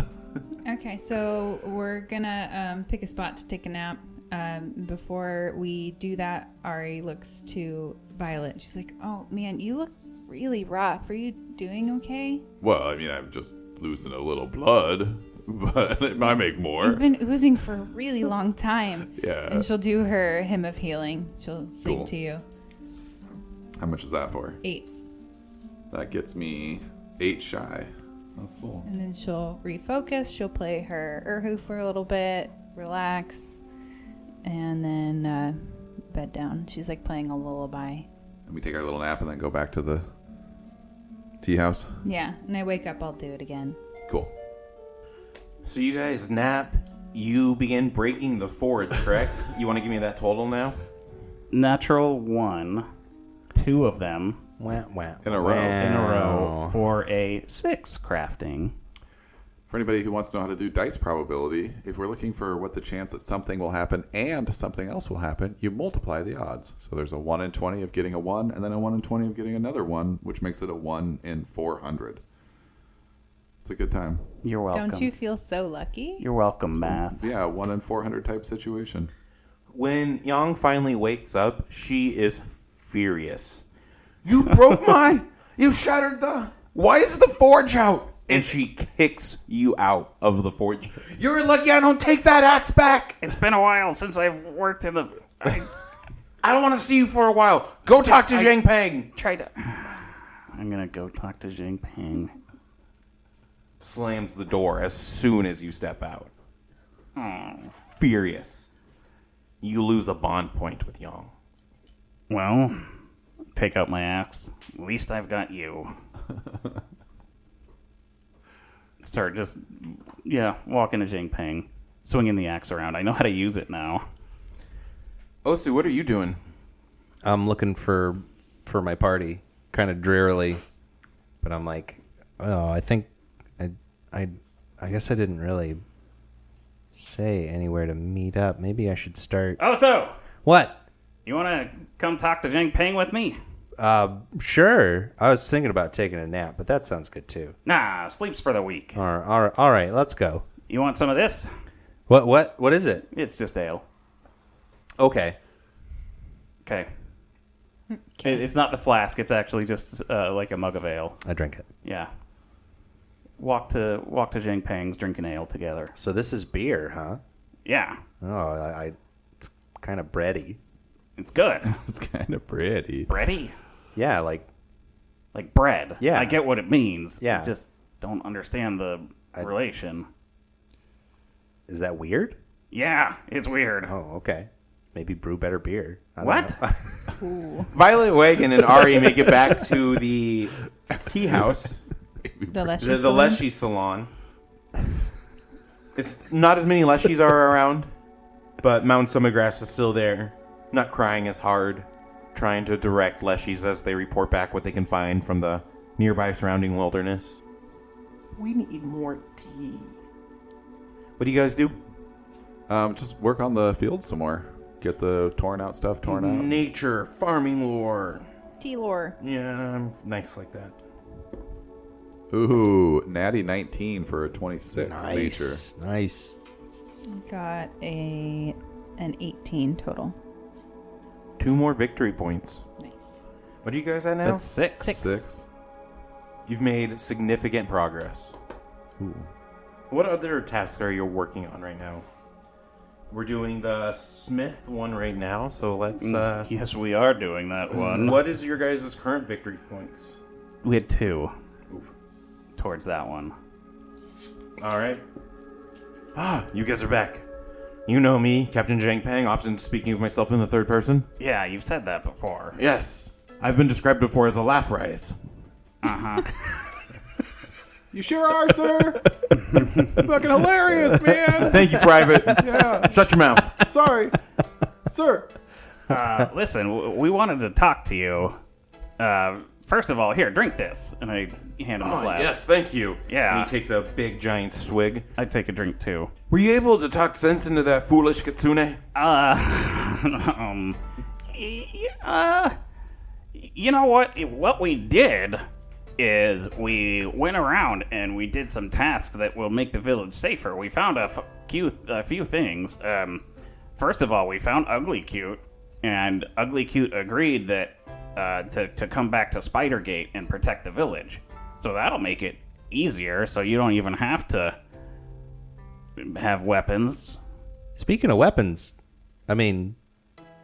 Okay, so we're gonna pick a spot to take a nap. Before we do that, Ari looks to Violet. She's like, "Oh man, you look really rough. Are you doing okay? Well, I mean, I'm just losing a little blood, but I make more. You've been oozing for a really long time." Yeah. And she'll do her hymn of healing. She'll sing Cool. to you. How much is that for? 8. That gets me 8 shy of full. And then she'll refocus. She'll play her Erhu for a little bit, relax, and then bed down. She's like playing a lullaby. And we take our little nap and then go back to the tea house. Yeah, and I wake up, I'll do it again. Cool. So you guys nap. You begin breaking the forge, correct? You want to give me that total now? Natural 1, 2 of them Wah, wah, In a row. in a row wow. for a 6 crafting. For anybody who wants to know how to do dice probability, if we're looking for what the chance that something will happen and something else will happen, you multiply the odds. So there's a 1 in 20 of getting a 1, and then a 1 in 20 of getting another 1, which makes it a 1 in 400. It's a good time. You're welcome. Don't you feel so lucky? You're welcome, math. Yeah, 1 in 400 type situation. When Yang finally wakes up, she is furious. You broke you shattered why is the forge out? And she kicks you out of the forge. You're lucky I don't take that axe back. It's been a while since I've worked in the... I I don't want to see you for a while. Go talk to Zhang Peng. tried to... I'm going to go talk to Jing Ping. Slams the door as soon as you step out. Oh. Furious. You lose a bond point with Yang. Well, take out my axe. At least I've got you. Start just, walking to Jing Ping, swinging the axe around. I know how to use it now. Osu, what are you doing? I'm looking for my party, kind of drearily, but I'm like, oh, I think I guess I didn't really say anywhere to meet up. Maybe I should start. Oh, so What? you want to come talk to Jing Ping with me? Sure. I was thinking about taking a nap, but that sounds good too. Nah, sleep's for the weak. All right, let's go. You want some of this? What is it? It's just ale. Okay. Okay. It's not the flask. It's actually just like a mug of ale. I drink it. Yeah. Walk to Jing Ping's, drinking ale together. So this is beer, huh? Yeah, Oh, it's kind of bready. it's good. It's kind of pretty. Bready, Yeah, like like bread. Yeah. I get what it means. Yeah. I just don't understand the relation. is that weird? Yeah, it's weird. Oh, okay. Maybe brew better beer. I don't What? know. Violet Wagon and Ari make it back to the tea house. The Leshy The Salon? Leshy Salon. It's not as many Leshies are around, but Mount Summergrass is still there, not crying as hard, trying to direct Leshies as they report back what they can find from the nearby surrounding wilderness. We need more tea. What do you guys do? Just work on the field some more. Get the torn out stuff torn out. Nature, farming lore. Tea lore. Yeah, I'm nice like that. Ooh, natty 19 for a 26 nature. Nice. Got an 18 total. 2 more victory points. Nice. What are you guys at now? That's 6. 6. You've made significant progress. Ooh. What other tasks are you working on right now? We're doing the Smith one right now, so let's... Yes, we are doing that one. What is your guys' current victory points? We had 2 Oof. towards that one. All right. You guys are back. You know me, Captain Zhang Peng, often speaking of myself in the third person. Yeah, you've said that before. Yes. I've been described before as a laugh riot. Uh-huh. You sure are, sir. Fucking hilarious, man. Thank you, Private. Yeah. Shut your mouth. Sorry, sir. Listen, we wanted to talk to you. First of all, here, drink this. And I hand him the flask. Yes, thank you. Yeah. And he takes a big, giant swig. I take a drink, too. Were you able to talk sense into that foolish kitsune? You know what? What we did is we went around and we did some tasks that will make the village safer. We found a few things. First of all, we found Ugly Cute, and Ugly Cute agreed that to come back to Spidergate and protect the village. So that'll make it easier, so you don't even have to have weapons. Speaking of weapons, I mean,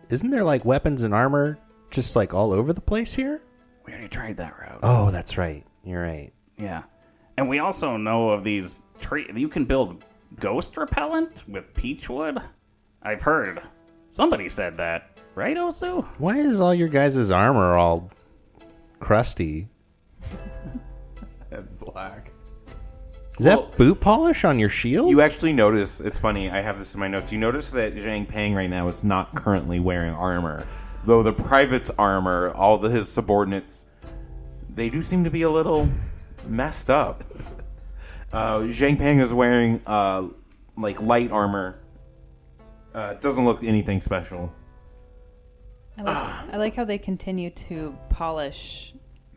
isn't there like weapons and armor just like all over the place here? We already tried that route. Oh, that's right. You're right. Yeah. And we also know of these trees. You can build ghost repellent with peachwood. I've heard. Somebody said that. Right, Osu? Why is all your guys' armor all crusty? And black. Is that boot polish on your shield? You actually notice, it's funny, I have this in my notes. You notice that Zhang Peng right now is not currently wearing armor. Though the private's armor, all his subordinates, they do seem to be a little messed up. Zhang Peng is wearing like light armor. Doesn't look anything special. I like how they continue to polish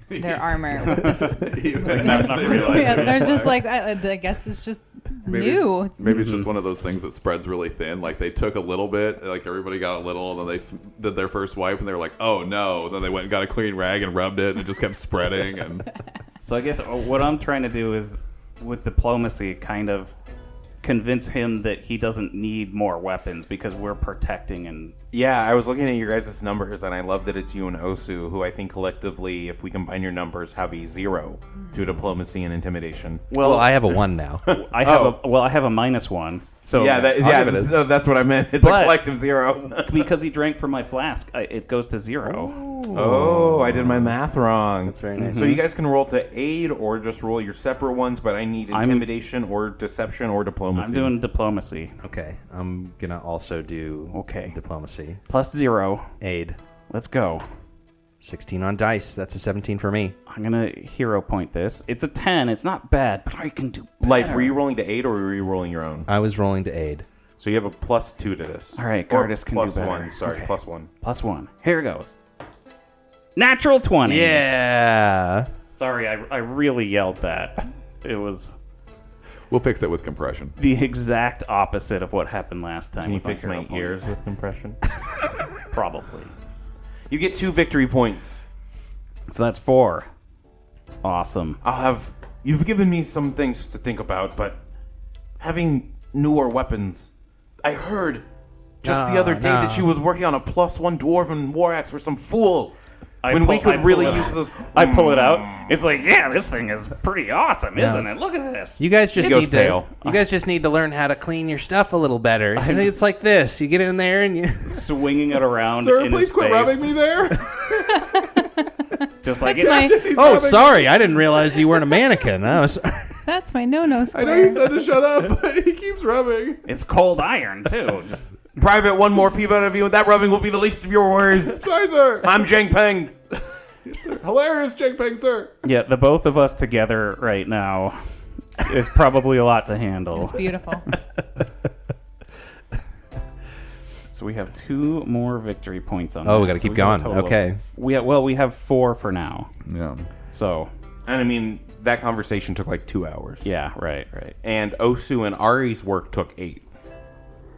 their armor. With this. Not realizing. Yeah, they're just like, I guess it's just new. Maybe it's just one of those things that spreads really thin. Like they took a little bit, like everybody got a little, and then they did their first wipe, and they were like, "Oh no!" And then they went and got a clean rag and rubbed it, and it just kept spreading. And So I guess what I'm trying to do is, with diplomacy, kind of convince him that he doesn't need more weapons because we're protecting and... Yeah, I was looking at your guys' numbers, and I love that it's you and Osu, who I think collectively, if we combine your numbers, have a 0 to diplomacy and intimidation. well, I have a 1 now. I have a -1. So Yeah, that's what I meant. It's But- a collective 0. because he drank from my flask, it goes to 0. Oh, I did my math wrong. That's very nice. So you guys can roll to aid or just roll your separate ones, but I need intimidation or deception or diplomacy. I'm doing diplomacy. Okay, I'm going to also do diplomacy. +0. Aid. Let's go. 16 on dice. That's a 17 for me. I'm going to hero point this. It's a 10. It's not bad, but I can do better. Life, were you rolling to aid or were you rolling your own? I was rolling to aid. So you have a +2 to this. All right, Or Gardas can do better. +1, sorry, Okay. +1. +1. Here it goes. Natural 20. Yeah. Sorry, I really yelled that. It was We'll fix it with compression. the exact opposite of what happened last time. Can you with my fix my hero point. ears with compression? Probably. You get 2 victory points. So that's 4. Awesome. You've given me some things to think about, but having newer weapons, I heard just the other day that she was working on a +1 dwarven war axe for some fool. When we could really use those. I pull it out. It's like, yeah, this thing is pretty awesome, isn't it? Look at this. You guys just He goes need to. pale. You guys just need to learn how to clean your stuff a little better. It's like this. You get in there and you. Swinging it around. sir, in please his quit face. rubbing me there. Just like That's it's. my, He's Oh, rubbing- sorry. I didn't realize you weren't a mannequin. I was. that's my no-no I square. know you said to shut up, but he keeps rubbing. It's cold iron too. Just Private, one more peep out of you, and that rubbing will be the least of your worries. Sorry, sir. I'm Zhang Peng. Hilarious, Jake Peng, sir. yeah, the both of us together right now is probably a lot to handle. It's beautiful. So we have 2 more victory points on. Oh, that. we got to So keep got a going. total of- Okay. we have 4 for now. Yeah. So And I mean, that conversation took like 2 hours. yeah, right. And Osu and Ari's work took 8.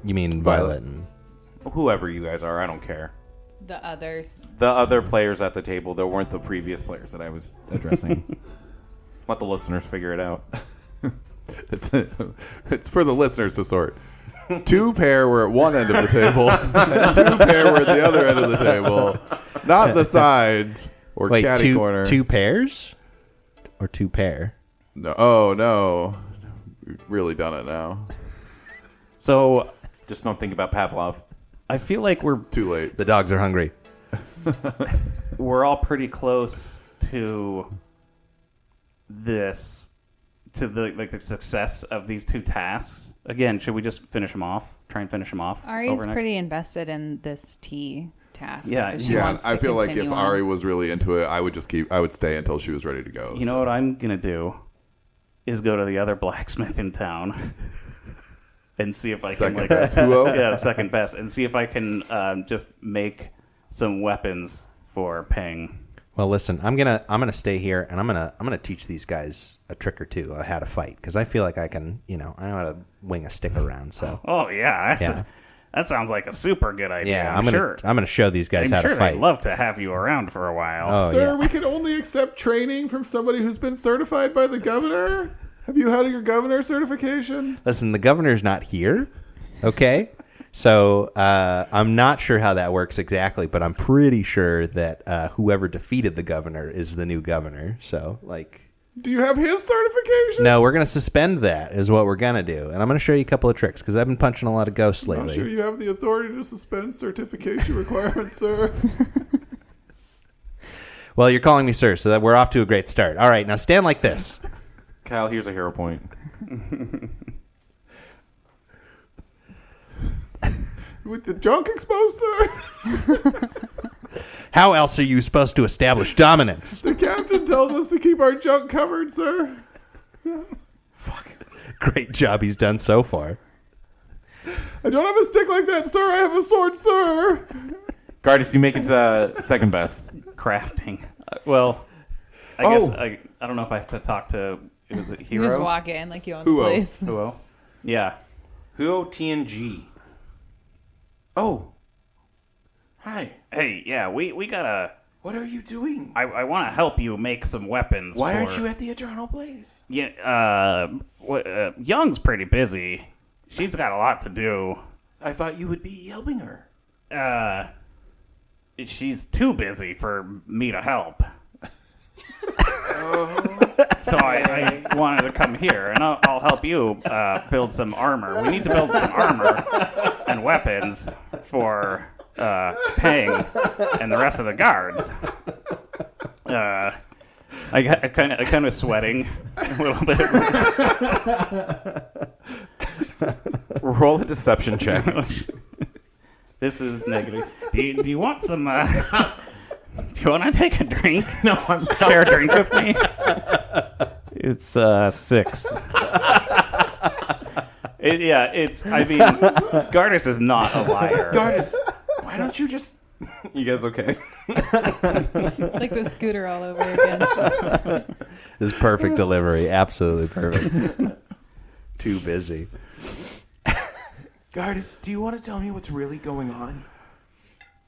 You mean Violet and. Whoever you guys are, I don't care. The others. The other players at the table, there weren't the previous players that I was addressing. Let the listeners figure it out. It's for the listeners to sort. 2 pair were at one end of the table, and 2 pair were at the other end of the table. Not the sides or Wait, catty corner. 2 pairs? Or 2 pair? No. Oh, no. We've really done it now. So Just don't think about Pavlov. I feel like It's too late. The dogs are hungry. we're all pretty close to this to the success of these two tasks. Again, should we just finish them off? Try and finish them off. Ari's overnight? pretty invested in this tea task. Yeah, so she Yeah, wants I to feel like if continue on. Ari was really into it, I would stay until she was ready to go. You know what I'm gonna do is go to the other blacksmith in town and see if I Second can best duo? yeah, second best, and see if I can just make some weapons for Peng. Well, listen, I'm gonna stay here, and I'm gonna teach these guys a trick or two on how to fight, because I feel like I can, I know how to wing a stick around. So Oh yeah, that sounds like a super good idea. yeah, I'm sure. I'm gonna show these guys I'm how sure to fight. they'd love to have you around for a while. Oh, Sir, yeah. we can only accept training from somebody who's been certified by the governor. Have you had your governor certification? Listen, the governor's not here, okay? So I'm not sure how that works exactly, but I'm pretty sure that whoever defeated the governor is the new governor. So, Do you have his certification? no, we're going to suspend that is what we're going to do. And I'm going to show you a couple of tricks, because I've been punching a lot of ghosts I'm lately. sure you have the authority to suspend certification requirements, sir. Well, you're calling me sir, so that we're off to a great start. All right, now stand like this. Kyle, here's a hero point. With the junk exposed, sir. How else are you supposed to establish dominance? The captain tells us to keep our junk covered, sir. Great job he's done so far. I don't have a stick like that, sir. I have a sword, sir. Gardas, you make it second best. Crafting. Well, I guess I don't know if I have to talk to. Was it You Hero? just walk in like you own the Huo. place. Huo? Yeah. Huo TNG. Oh. Hi. Hey, yeah, we gotta. What are you doing? I want to help you make some weapons. Why for, aren't you at the Eternal Blaze? Yeah, Young's pretty busy. She's got a lot to do. I thought you would be helping her. She's too busy for me to help. So I wanted to come here, and I'll help you build some armor. We need to build some armor and weapons for Peng and the rest of the guards. I kind of sweating a little bit. Roll a deception check. This is negative. Do you want some? Do you want to take a drink? No, I'm Share a drink with me. It's 6. I mean, Gardas is not a liar. Gardas, why don't you just... You guys okay? It's like the scooter all over again. This is perfect delivery. Absolutely perfect. Too busy. Gardas, do you want to tell me what's really going on?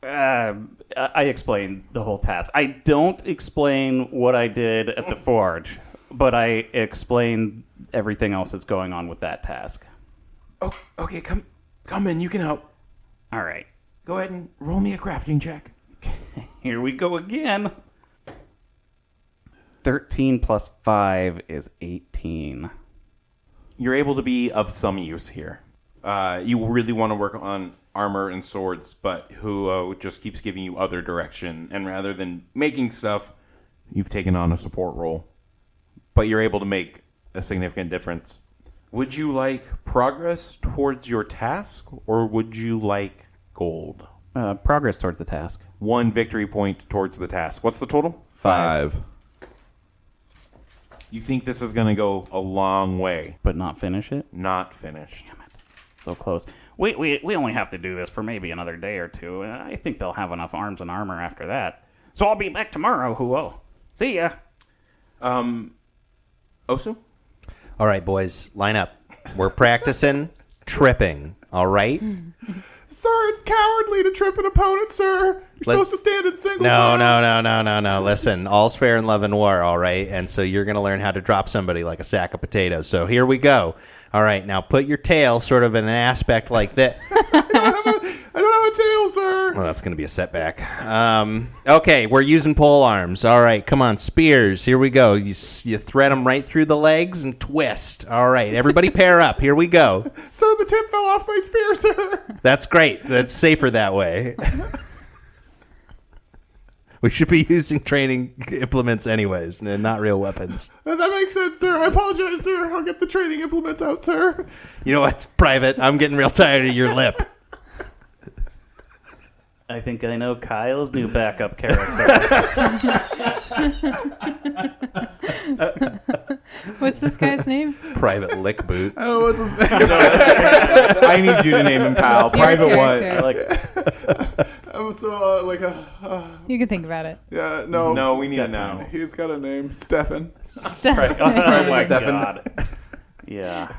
I explained the whole task. I don't explain what I did at the forge, but I explain everything else that's going on with that task. Oh, okay, come in. You can help. All right. Go ahead and roll me a crafting check. Here we go again. 13 plus 5 is 18. You're able to be of some use here. You really want to work on armor and swords, but who just keeps giving you other direction. And rather than making stuff, you've taken on a support role. But you're able to make a significant difference. Would you like progress towards your task, or would you like gold? Progress towards the task. 1 victory point towards the task. What's the total? 5. You think this is going to go a long way. But not finish it? Not finished. Damn it. So close. We only have to do this for maybe another day or two. I think they'll have enough arms and armor after that. So I'll be back tomorrow, Huo. See ya. Osu? All right, boys, line up. We're practicing tripping, all right? Sir, it's cowardly to trip an opponent, sir. You're supposed to stand in single No, file. no. Listen, all's fair in love and war, all right? And so you're going to learn how to drop somebody like a sack of potatoes. So here we go. All right, now put your tail sort of in an aspect like that. I don't have a tail, sir. Well, that's going to be a setback. Okay, we're using pole arms. All right, come on, spears. Here we go. You thread them right through the legs and twist. All right, everybody pair up. Here we go. Sir, the tip fell off my spear, sir. That's great. That's safer that way. We should be using training implements anyways, and not real weapons. That makes sense, sir. I apologize, sir. I'll get the training implements out, sir. You know what, Private? I'm getting real tired of your lip. I think I know Kyle's new backup character. What's this guy's name? Private Lick Boot. I don't know what's his name. I need you to name him, Kyle. What's your Private what? character? I'm so You can think about it. yeah, no. No, we need Got it now. time. He's got a name, Stefan. Right. Oh my Stefan. god. Yeah.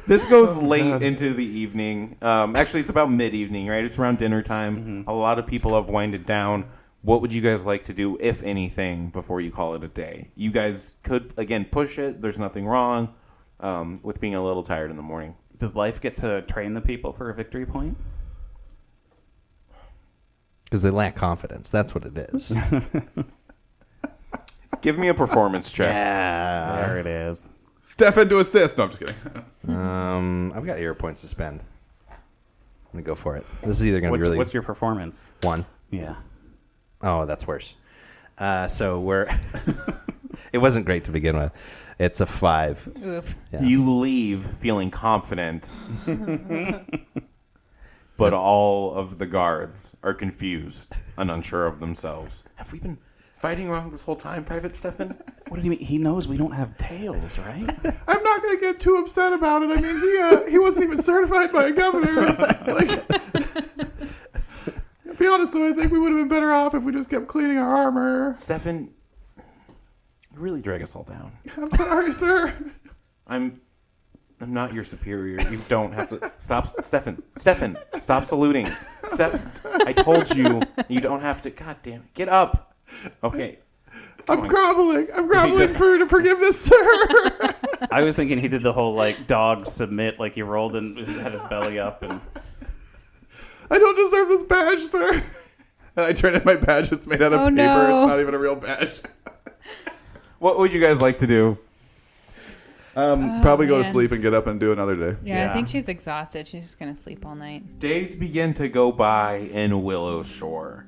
This goes late into the evening. Actually, it's about mid-evening, right? It's around dinner time. Mm-hmm. A lot of people have winded down. What would you guys like to do, if anything, before you call it a day? You guys could, again, push it. There's nothing wrong with being a little tired in the morning. Does life get to train the people for a victory point? Because they lack confidence. That's what it is. Give me a performance check. Yeah. There it is. Stefan to assist. No, I'm just kidding. I've got hero points to spend. I'm going to go for it. This is either going to be really... What's your performance? 1. Yeah. Oh, that's worse. So we're... It wasn't great to begin with. It's a 5. Oof. Yeah. You leave feeling confident, but all of the guards are confused and unsure of themselves. Have we been fighting wrong this whole time, Private Stefan? What do you mean? He knows we don't have tails, right? I'm not going to get too upset about it. I mean, he wasn't even certified by a governor. To be honest, though, I think we would have been better off if we just kept cleaning our armor. Stefan, you really drag us all down. I'm sorry, sir. I'm not your superior. You don't have to stop, Stefan, stop saluting. I told you don't have to. God damn it, get up. Okay, I'm groveling. I'm groveling for forgiveness, sir. I was thinking he did the whole dog submit, he rolled and had his belly up and. I don't deserve this badge, sir. And I turn in my badge. It's made out of paper. No. It's not even a real badge. what would you guys like to do? Probably go to man. sleep and get up and do another day. Yeah, Yeah. I think she's exhausted. She's just going to sleep all night. Days begin to go by in Willowshore.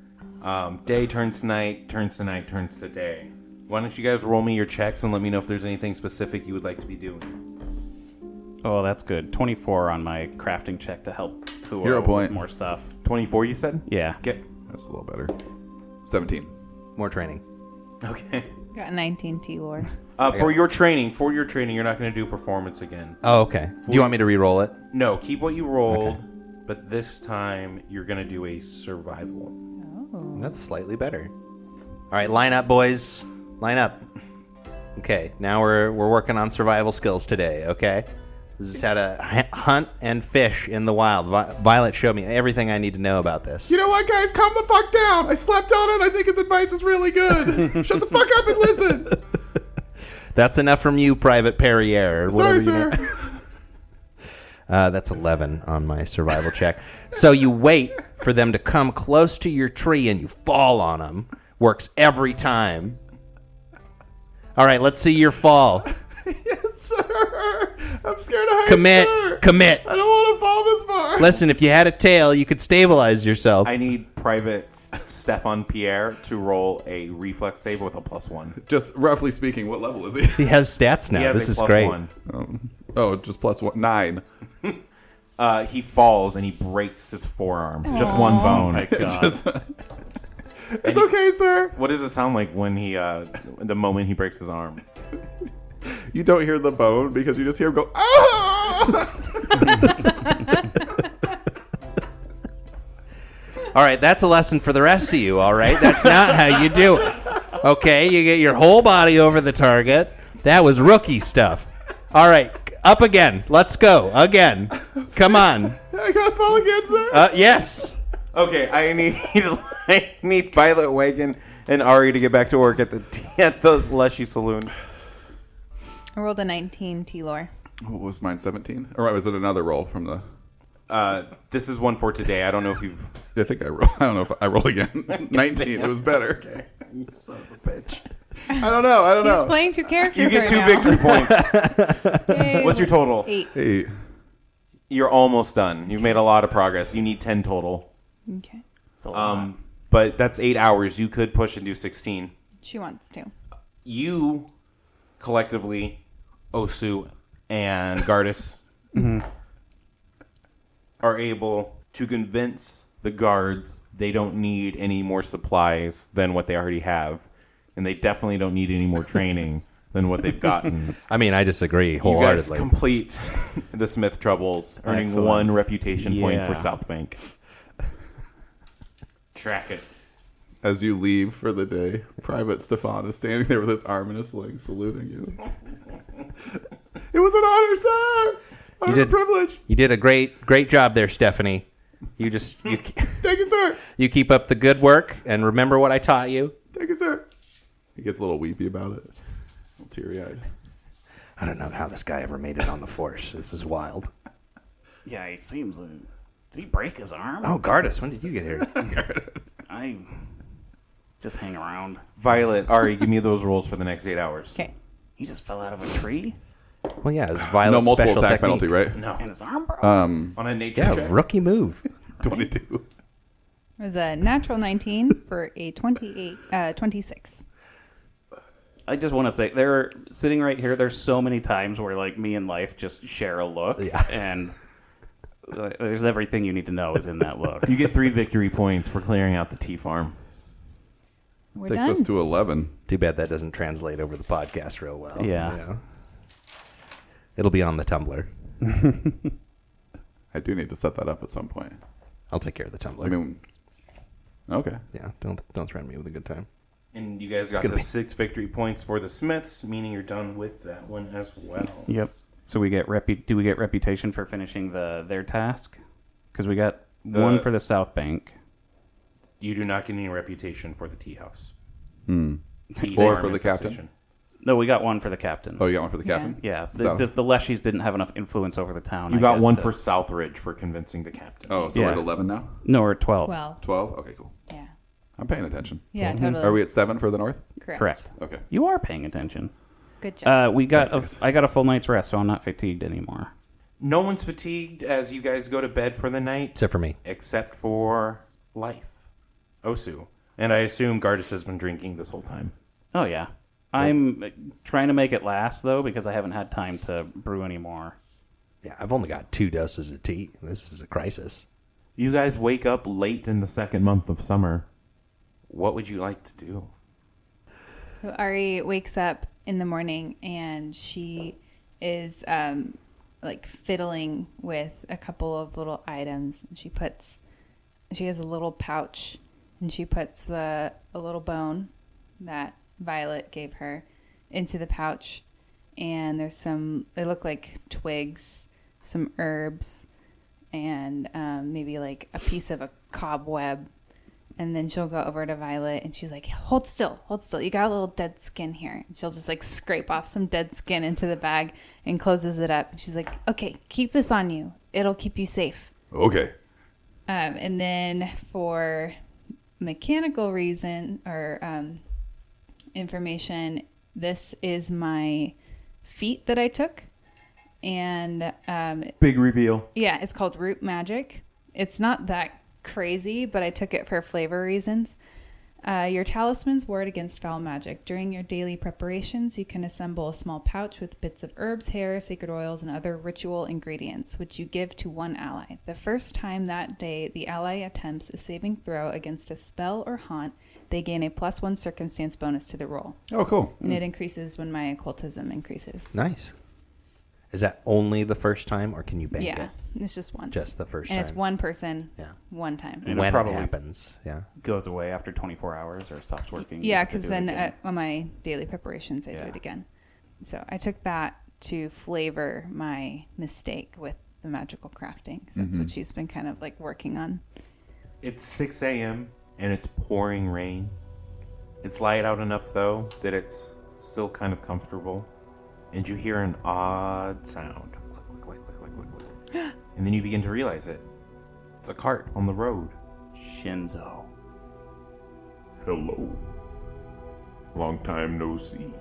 Day turns to night, turns to night, turns to day. Why don't you guys roll me your checks and let me know if there's anything specific you would like to be doing. Oh, that's good. 24 on my crafting check to help Pua Hero with point. more stuff. 24, you said? Yeah. Okay. That's a little better. 17. More training. Okay. Got a 19 T-lore. For your training, you're not going to do performance again. Oh, okay. Do you want me to re-roll it? No, keep what you rolled, but this time you're going to do a survival. Oh. That's slightly better. All right, line up, boys. Line up. Okay, now we're working on survival skills today, okay? This is how to hunt and fish in the wild. Violet showed me everything I need to know about this. You know what, guys? Calm the fuck down. I slept on it. I think his advice is really good. Shut the fuck up and listen. That's enough from you, Private Perrier. Or Sorry, whatever sir. That's 11 on my survival check. So you wait for them to come close to your tree and you fall on them. Works every time. All right, let's see your fall. Yes, sir. I'm scared of heights, Commit. sir. Commit. I don't want to fall this far. Listen, if you had a tail, you could stabilize yourself. I need Private Stefan Pierre to roll a reflex save with a +1. Just roughly speaking, what level is he? He has stats now. He has This a is +1. great. Oh, just +1. 9. He falls and he breaks his forearm. Just one bone. My God. It's okay, sir. What does it sound like when the moment he breaks his arm? You don't hear the bone because you just hear him go, ah! All right, that's a lesson for the rest of you, all right? That's not how you do it. Okay, you get your whole body over the target. That was rookie stuff. All right, up again. Let's go. Again. Come on. I gotta fall again, sir. Yes. Okay, I need Violet Wagon and Ari to get back to work at the Leshy Saloon. I rolled a 19 T-lore. What was mine, 17? Or was it another roll from the... This is one for today. I don't know if you've... I think I rolled. I don't know if I rolled again. 19. It was better. Okay. You son of a bitch. I don't know. He's playing 2 characters You get right 2 now. victory points. Yay. What's your total? 8. 8. You're almost done. You've made a lot of progress. You need 10 total. Okay. It's a lot. But that's 8 hours. You could push and do 16. She wants to. You collectively, Osu and Gardas, are able to convince the guards they don't need any more supplies than what they already have. And they definitely don't need any more training than what they've gotten. I mean, I disagree You guys wholeheartedly. complete the Smith Troubles, earning Excellent. 1 reputation point Yeah. for South Bank. Track it. As you leave for the day, Private Stefan is standing there with his arm in a sling, saluting you. It was an honor, sir. You A privilege. You did a great job there, Stephanie. You Thank you, sir. you keep up the good work and remember what I taught you. Thank you, sir. He gets a little weepy about it. A little teary-eyed. I don't know how this guy ever made it on the force. This is wild. Yeah, he seems. Did he break his arm? Oh, Gardas, when did you get here? I just hang around. Violet, Ari, give me those rolls for the next 8 hours. Okay. He just fell out of a tree Well, yeah, it's violent No multiple special attack technique. penalty, right? No. and his arm broke. On a nature Yeah, check. rookie move. 22. It was a natural 19 for a 26. I just want to say, they're sitting right here. There's so many times where like me and Life just share a look, and there's everything you need to know is in that look. You get 3 victory points for clearing out the tea farm. We're Takes done. us to 11. Too bad that doesn't translate over the podcast real well. Yeah. You know? It'll be on the Tumblr. I do need to set that up at some point. I'll take care of the Tumblr. I mean, okay. yeah, don't threaten me with a good time. And you guys got gonna to be- 6 victory points for the Smiths, meaning you're done with that one as well. Yep. So we get do we get reputation for finishing their task? Because we got one for the South Bank. You do not get any reputation for the tea house. Tea Or farm for the captain? infestation. No, we got one for the captain. Oh, you got one for the Yeah. captain? Yeah, So- it's just the Leshies didn't have enough influence over the town. You I got guess, one to- for Southridge for convincing the captain. Oh, so we're Yeah. at 11 now? No, we're 12. Well, 12? Okay, cool. yeah. I'm paying attention. Yeah, totally. Are we at 7 for the north? Correct. Okay. You are paying attention. Good job. I got a full night's rest, so I'm not fatigued anymore. No one's fatigued as you guys go to bed for the night, Except for me. except for Life, Osu. And I assume Gardas has been drinking this whole time. Oh yeah, I'm trying to make it last though because I haven't had time to brew anymore. Yeah, I've only got 2 doses of tea. This is a crisis. You guys wake up late in the 2nd month of summer. What would you like to do? So Ari wakes up in the morning and she is like fiddling with a couple of little items. She has a little pouch and she puts a little bone that Violet gave her into the pouch. And there's they look like twigs, some herbs, and maybe like a piece of a cobweb. And then she'll go over to Violet and she's like, hold still. You got a little dead skin here. And she'll just like scrape off some dead skin into the bag and closes it up. And she's like, okay, keep this on you. It'll keep you safe. Okay. And then for mechanical reason or information, this is my feat that I took. And Big reveal. yeah, it's called Root Magic. It's not that crazy, but I took it for flavor reasons. Your talismans ward against foul magic. During your daily preparations, you can assemble a small pouch with bits of herbs, hair, sacred oils, and other ritual ingredients, which you give to one ally. The first time that day the ally attempts a saving throw against a spell or haunt, they gain a +1 circumstance bonus to the roll. Oh, cool. And it increases when my occultism increases. Nice. Is that only the first time, or can you bank Yeah, it? it's just once. Just the first and time. it's one person, Yeah. one time. And When probably it happens. Yeah. goes away after 24 hours or stops working. Yeah, You have to because do it then again. on my daily preparations, I do Yeah. it again. So I took that to flavor my mistake with the magical crafting. 'Cause that's what she's been kind of like working on. It's 6 a.m. and it's pouring rain. It's light out enough, though, that it's still kind of comfortable. And you hear an odd sound. Click, click, click, click, click, click, click. And then you begin to realize it. It's a cart on the road. Shinzo. Hello. Long time no see.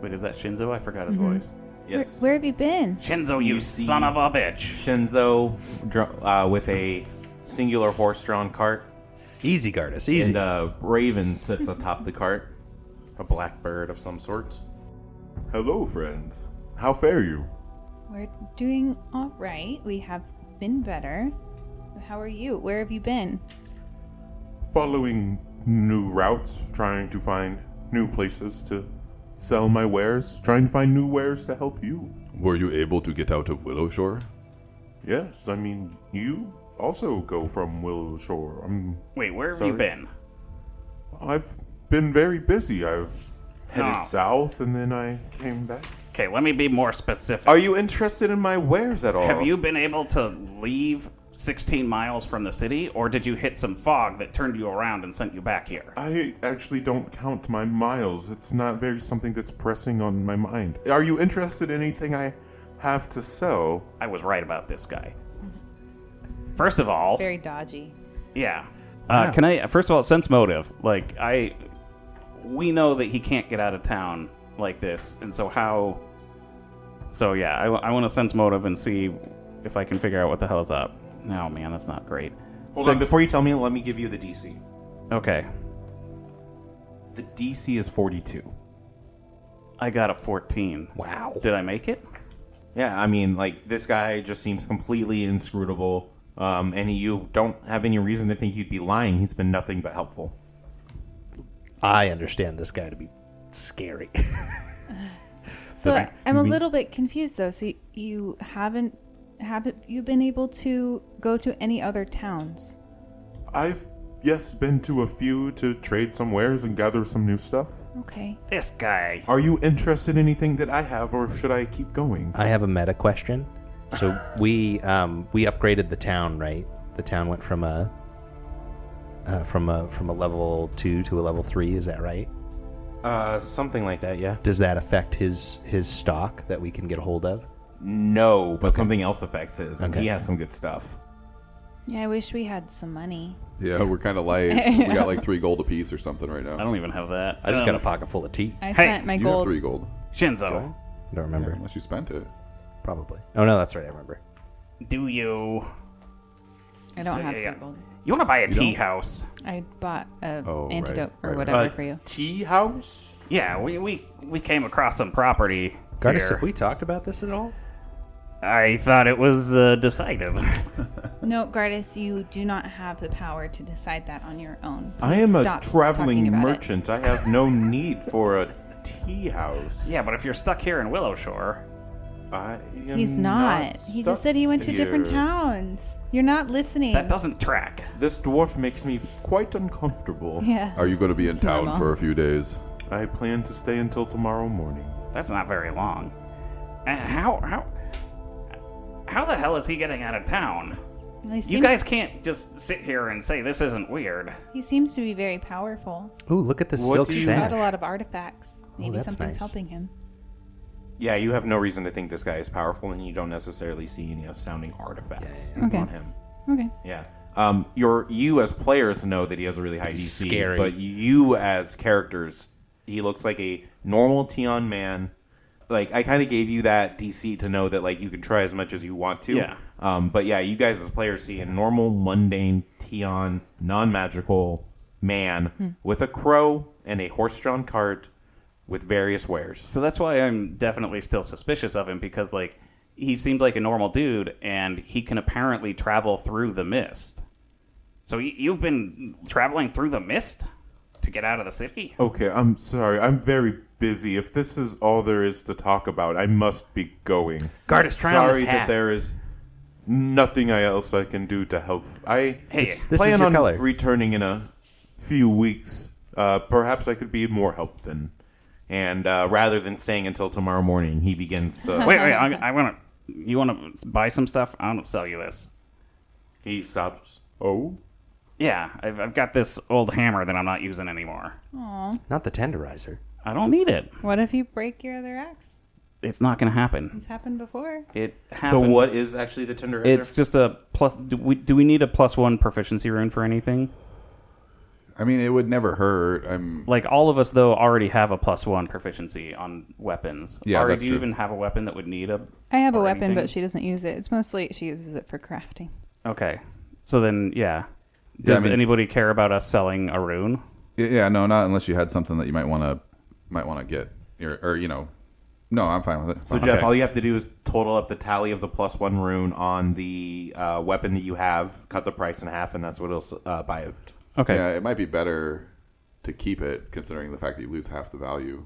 Wait, is that Shinzo? I forgot his voice. Yes. Where have you been? Shinzo, you see- son of a bitch. Shinzo with a singular horse-drawn cart Easy, Gardas, easy. And Raven sits atop the cart, a black bird of some sort. Hello, friends. How fare you? We're doing all right. We have been better. How are you? Where have you been? Following new routes, trying to find new places to sell my wares, trying to find new wares to help you. Were you able to get out of Willowshore? Yes, I mean, you also go from Willowshore. Wait, where have Sorry. you been? I've been very busy. I've headed Oh. south and then I came back. Okay, let me be more specific. Are you interested in my wares at all? Have you been able to leave 16 miles from the city, or did you hit some fog that turned you around and sent you back here? I actually don't count my miles. It's not very something that's pressing on my mind. Are you interested in anything I have to sell? I was right about this guy. First of all, Very dodgy. yeah. Wow. Can I, first of all, sense motive. Like, we know that he can't get out of town like this, and so how... So, yeah, I want to sense motive and see if I can figure out what the hell is up. Oh, man, that's not great. Hold on, before you tell me, let me give you the DC. Okay, The DC is 42. I got a 14. Wow. Did I make it? Yeah, I mean, like, this guy just seems completely inscrutable, and you don't have any reason to think he'd be lying. He's been nothing but helpful. I understand this guy to be scary. So I'm a little bit confused though. So you haven't you been able to go to any other towns? I've, yes, been to a few to trade some wares and gather some new stuff. Okay. This guy. Are you interested in anything that I have, or should I keep going? I have a meta question. So we upgraded the town, right? The town went from a level 2 to a level 3. Is that right? Something like that, yeah. Does that affect his stock that we can get a hold of? No, but something else affects his, and Okay. he has some good stuff. Yeah, I wish we had some money. Yeah, we're kind of light. We got like 3 gold apiece or something right I now. don't even have that. I just got a pocket full of tea. I spent my You have gold. 3 gold. Shinzo, I don't remember. Unless you spent it. Probably. Oh no, that's right. I remember. do you... I don't have Yeah. the gold. You want to buy a tea don't? house? I bought a Oh, right, antidote or right. whatever for you. Tea house? Yeah, we came across some property Gardas, here. have we talked about this at all? I thought it was decided. No, Gardas, you do not have the power to decide that on your own. I Please am a stop traveling talking about it. merchant. I have no need for a tea house. Yeah, but if you're stuck here in Willowshore, I am He's not. He just stuck said he went to different here. towns. You're not listening. that doesn't track. This dwarf makes me quite uncomfortable. Yeah. Are you going to be in It's town normal. for a few days? I plan to stay until tomorrow morning. That's not very long. How the hell is he getting out of town? Well, he You seems- guys can't just sit here and say this isn't weird. He seems to be very powerful. Ooh, look at this What silk do you- He's got sash. a lot of artifacts. Maybe that's something's nice. helping him. Yeah, you have no reason to think this guy is powerful, and you don't necessarily see any astounding artifacts Okay. on him. Okay. Yeah. You as players know that he has a really high He's DC, scary. but you as characters, he looks like a normal Tion man. Like, I kind of gave you that DC to know that, like, you can try as much as you want to. Yeah. But yeah, you guys as players see a normal, mundane Tion, non-magical man with a crow and a horse-drawn cart with various wares. So that's why I'm definitely still suspicious of him, because like he seemed like a normal dude and he can apparently travel through the mist. So you've been traveling through the mist to get out of the city? Okay, I'm sorry. I'm very busy. If this is all there is to talk about, I must be going. Gardas, try on this Sorry hat. that there is nothing else I can do to help. I Hey, This plan is your on color. returning in a few weeks. Perhaps I could be more help then. And rather than staying until tomorrow morning, he begins to... wait, I want to... You want to buy some stuff? I want to sell you this. He stops. Oh? Yeah, I've got this old hammer that I'm not using anymore. Aw. Not the tenderizer. I don't need it. What if you break your other axe? It's not going to happen. It's happened before. It So happened. what is actually the tenderizer? It's just a plus... Do we need a +1 proficiency rune for anything? I mean, it would never hurt. Like, all of us, though, already have a +1 proficiency on weapons. Yeah, Ari, that's do you true. even have a weapon that would need a... I have a or weapon, anything? but she doesn't use it. It's mostly she uses it for crafting. Okay. So then, yeah. Does anybody care about us selling a rune? Yeah, no, not unless you had something that you might want to get, or No, I'm fine with it. So Jeff, all you have to do is total up the tally of the +1 rune on the weapon that you have, cut the price in half, and that's what it'll buy it. Okay. Yeah, it might be better to keep it, considering the fact that you lose half the value.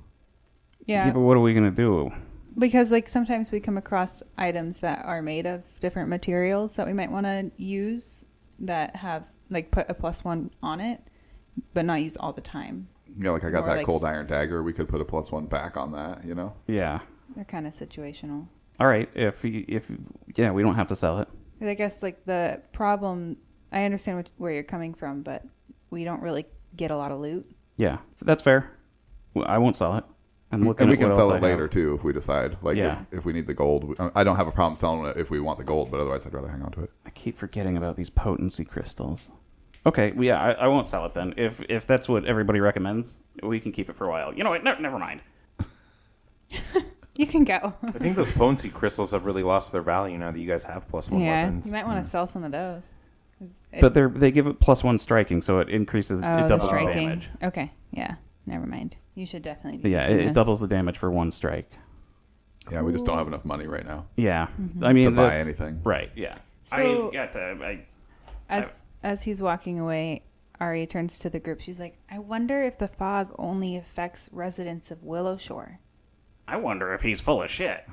Yeah. But what are we gonna do? Because like sometimes we come across items that are made of different materials that we might want to use that have like put a +1 on it, but not use all the time. Yeah, like I got More that like cold iron dagger. We could put a +1 back on that, you know? Yeah. They're kind of situational. All right. If we don't have to sell it. I guess like the problem, I understand where you're coming from, but we don't really get a lot of loot. Yeah, that's fair. Well, I won't sell it. And we can sell it later too if we decide. Like if we need the gold, I don't have a problem selling it if we want the gold, but otherwise I'd rather hang on to it. I keep forgetting about these potency crystals. Okay, well, yeah, I won't sell it then. If that's what everybody recommends, we can keep it for a while. You know what? Never mind. You can go. I think those potency crystals have really lost their value now that you guys have +1 weapons. You might want to sell some of those. But they give it +1 striking, so it increases. It doubles the damage. Okay, yeah, never mind. You should definitely. Be Yeah, it doubles the damage for 1 strike. Yeah, we just don't have enough money right now. Yeah, Mm-hmm. I mean to buy anything. Right. Yeah. So I got to. As he's walking away, Ari turns to the group. She's like, "I wonder if the fog only affects residents of Willowshore." I wonder if he's full of shit.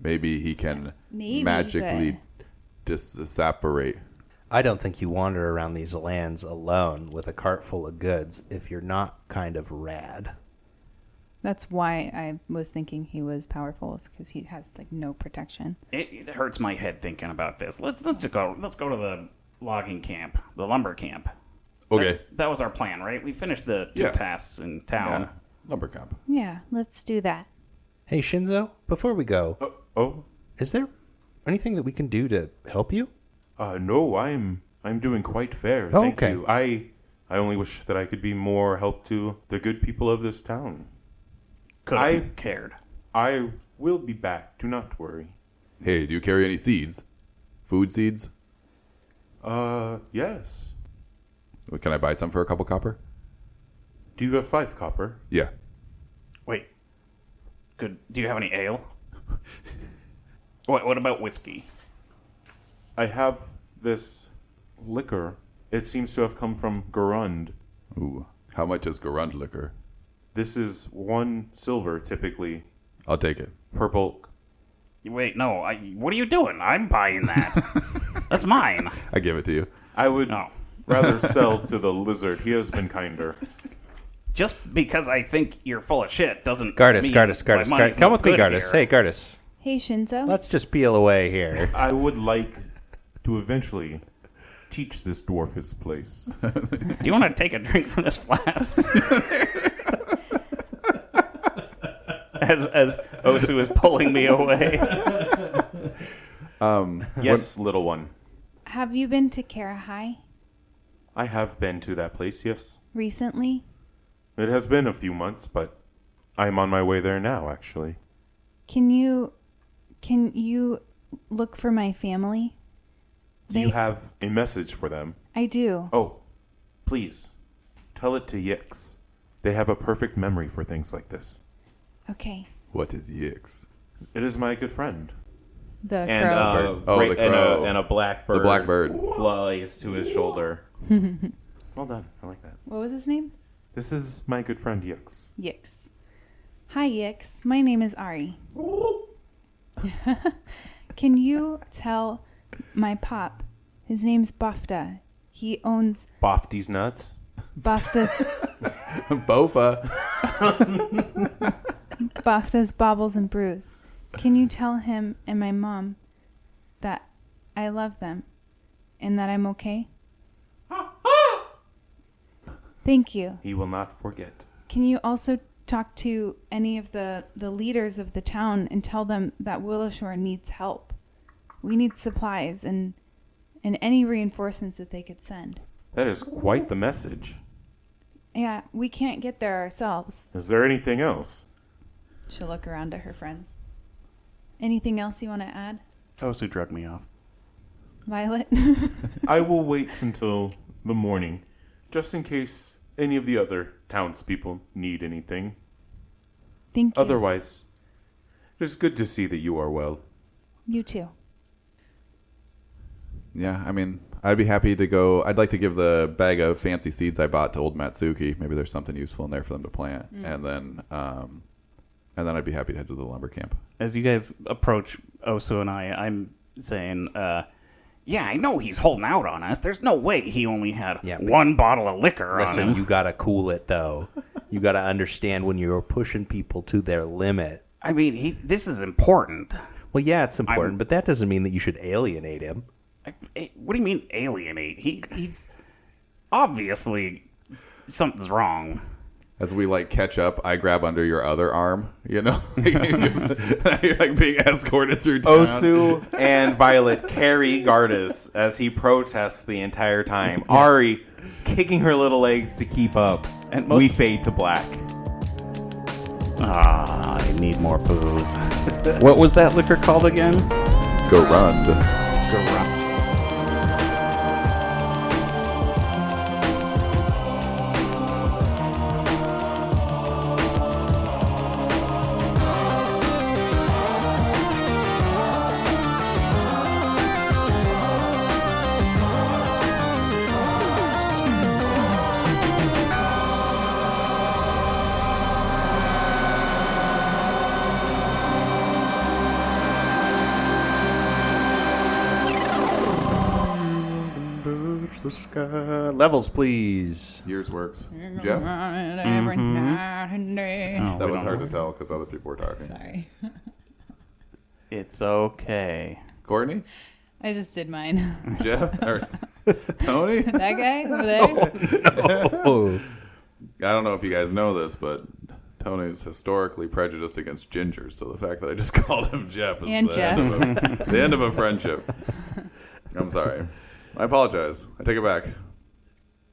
Maybe he can Maybe, magically disapparate. I don't think you wander around these lands alone with a cart full of goods if you're not kind of rad. That's why I was thinking he was powerful, because he has like no protection. It hurts my head thinking about this. Let's just go. Let's go to the logging camp, the lumber camp. Okay. That was our plan, right? We finished the 2 tasks in town. Yeah. Lumber camp. Yeah, let's do that. Hey, Shinzo, before we go, is there anything that we can do to help you? No, I'm doing quite fair. Oh, Thank okay. you. I only wish that I could be more help to the good people of this town. Could have cared. I will be back. Do not worry. Hey, do you carry any seeds? Food seeds? Yes. Can I buy some for a couple copper? Do you have 5 copper? Yeah. Wait. Do you have any ale? What about whiskey? I have this liquor. It seems to have come from Garund. Ooh. How much is Garund liquor? This is 1 silver, typically, I'll take it. per bulk. Wait, no. What are you doing? I'm buying that. That's mine. I give it to you. I would No. rather sell to the lizard. He has been kinder. Just because I think you're full of shit doesn't Gardus, mean Gardus. my money's Come no with me, good Gardus. here. Hey, Gardus. Hey, Shinzo. Let's just peel away here. I would like to eventually teach this dwarf his place. Do you want to take a drink from this flask? as Osu is pulling me away. Yes, little one. Have you been to Karahai I have been to that place, yes. recently? It has been a few months, but I'm on my way there now, actually. Can you look for my family? Do you have a message for them? I do. Oh, please, tell it to Yix. They have a perfect memory for things like this. Okay. What is Yix? It is my good friend. The And crow. Oh, the crow. and a blackbird. The blackbird. flies to his shoulder. Well done. I like that. What was his name? This is my good friend Yix. Yix. Hi, Yix. My name is Ari. Can you tell my pop? His name's Bafta. He owns Bofty's nuts. Bafta's Bafta's Baubles and Brews. Can you tell him and my mom that I love them and that I'm okay? Thank you. He will not forget. Can you also talk to any of the leaders of the town and tell them that Willowshore needs help? We need supplies and any reinforcements that they could send. That is quite the message. Yeah, we can't get there ourselves. Is there anything else? She'll look around at her friends. Anything else you want to add, Osu drug me off. Violet? I will wait until the morning, just in case any of the other townspeople need anything. Thank you. Otherwise, it is good to see that you are well. You too. Yeah, I mean, I'd be happy to go. I'd like to give the bag of fancy seeds I bought to old Matsuki. Maybe there's something useful in there for them to plant. And then I'd be happy to head to the lumber camp. As you guys approach Osu and I'm saying, yeah, I know he's holding out on us. There's no way he only had one bottle of liquor on him. You gotta cool it though. You gotta understand when you're pushing people to their limit. I mean, this is important. Well, yeah, it's important, but that doesn't mean that you should alienate him. What do you mean alienate? He's obviously something's wrong. As we catch up, I grab under your other arm, you're being escorted through town. Osu and Violet carry Gardas as he protests the entire time. Ari kicking her little legs to keep up. And we fade to black. I need more booze. What was that liquor called again? Garund. Garund. The sky. Levels, please. Yours works. Jeff? Mm-hmm. That was hard to tell because other people were talking. Sorry. It's okay. Courtney? I just did mine. Jeff? Or Tony? That guy over there? No. I don't know if you guys know this, but Tony's historically prejudiced against gingers, so the fact that I just called him Jeff is the end of a friendship. I'm sorry. I apologize. I take it back.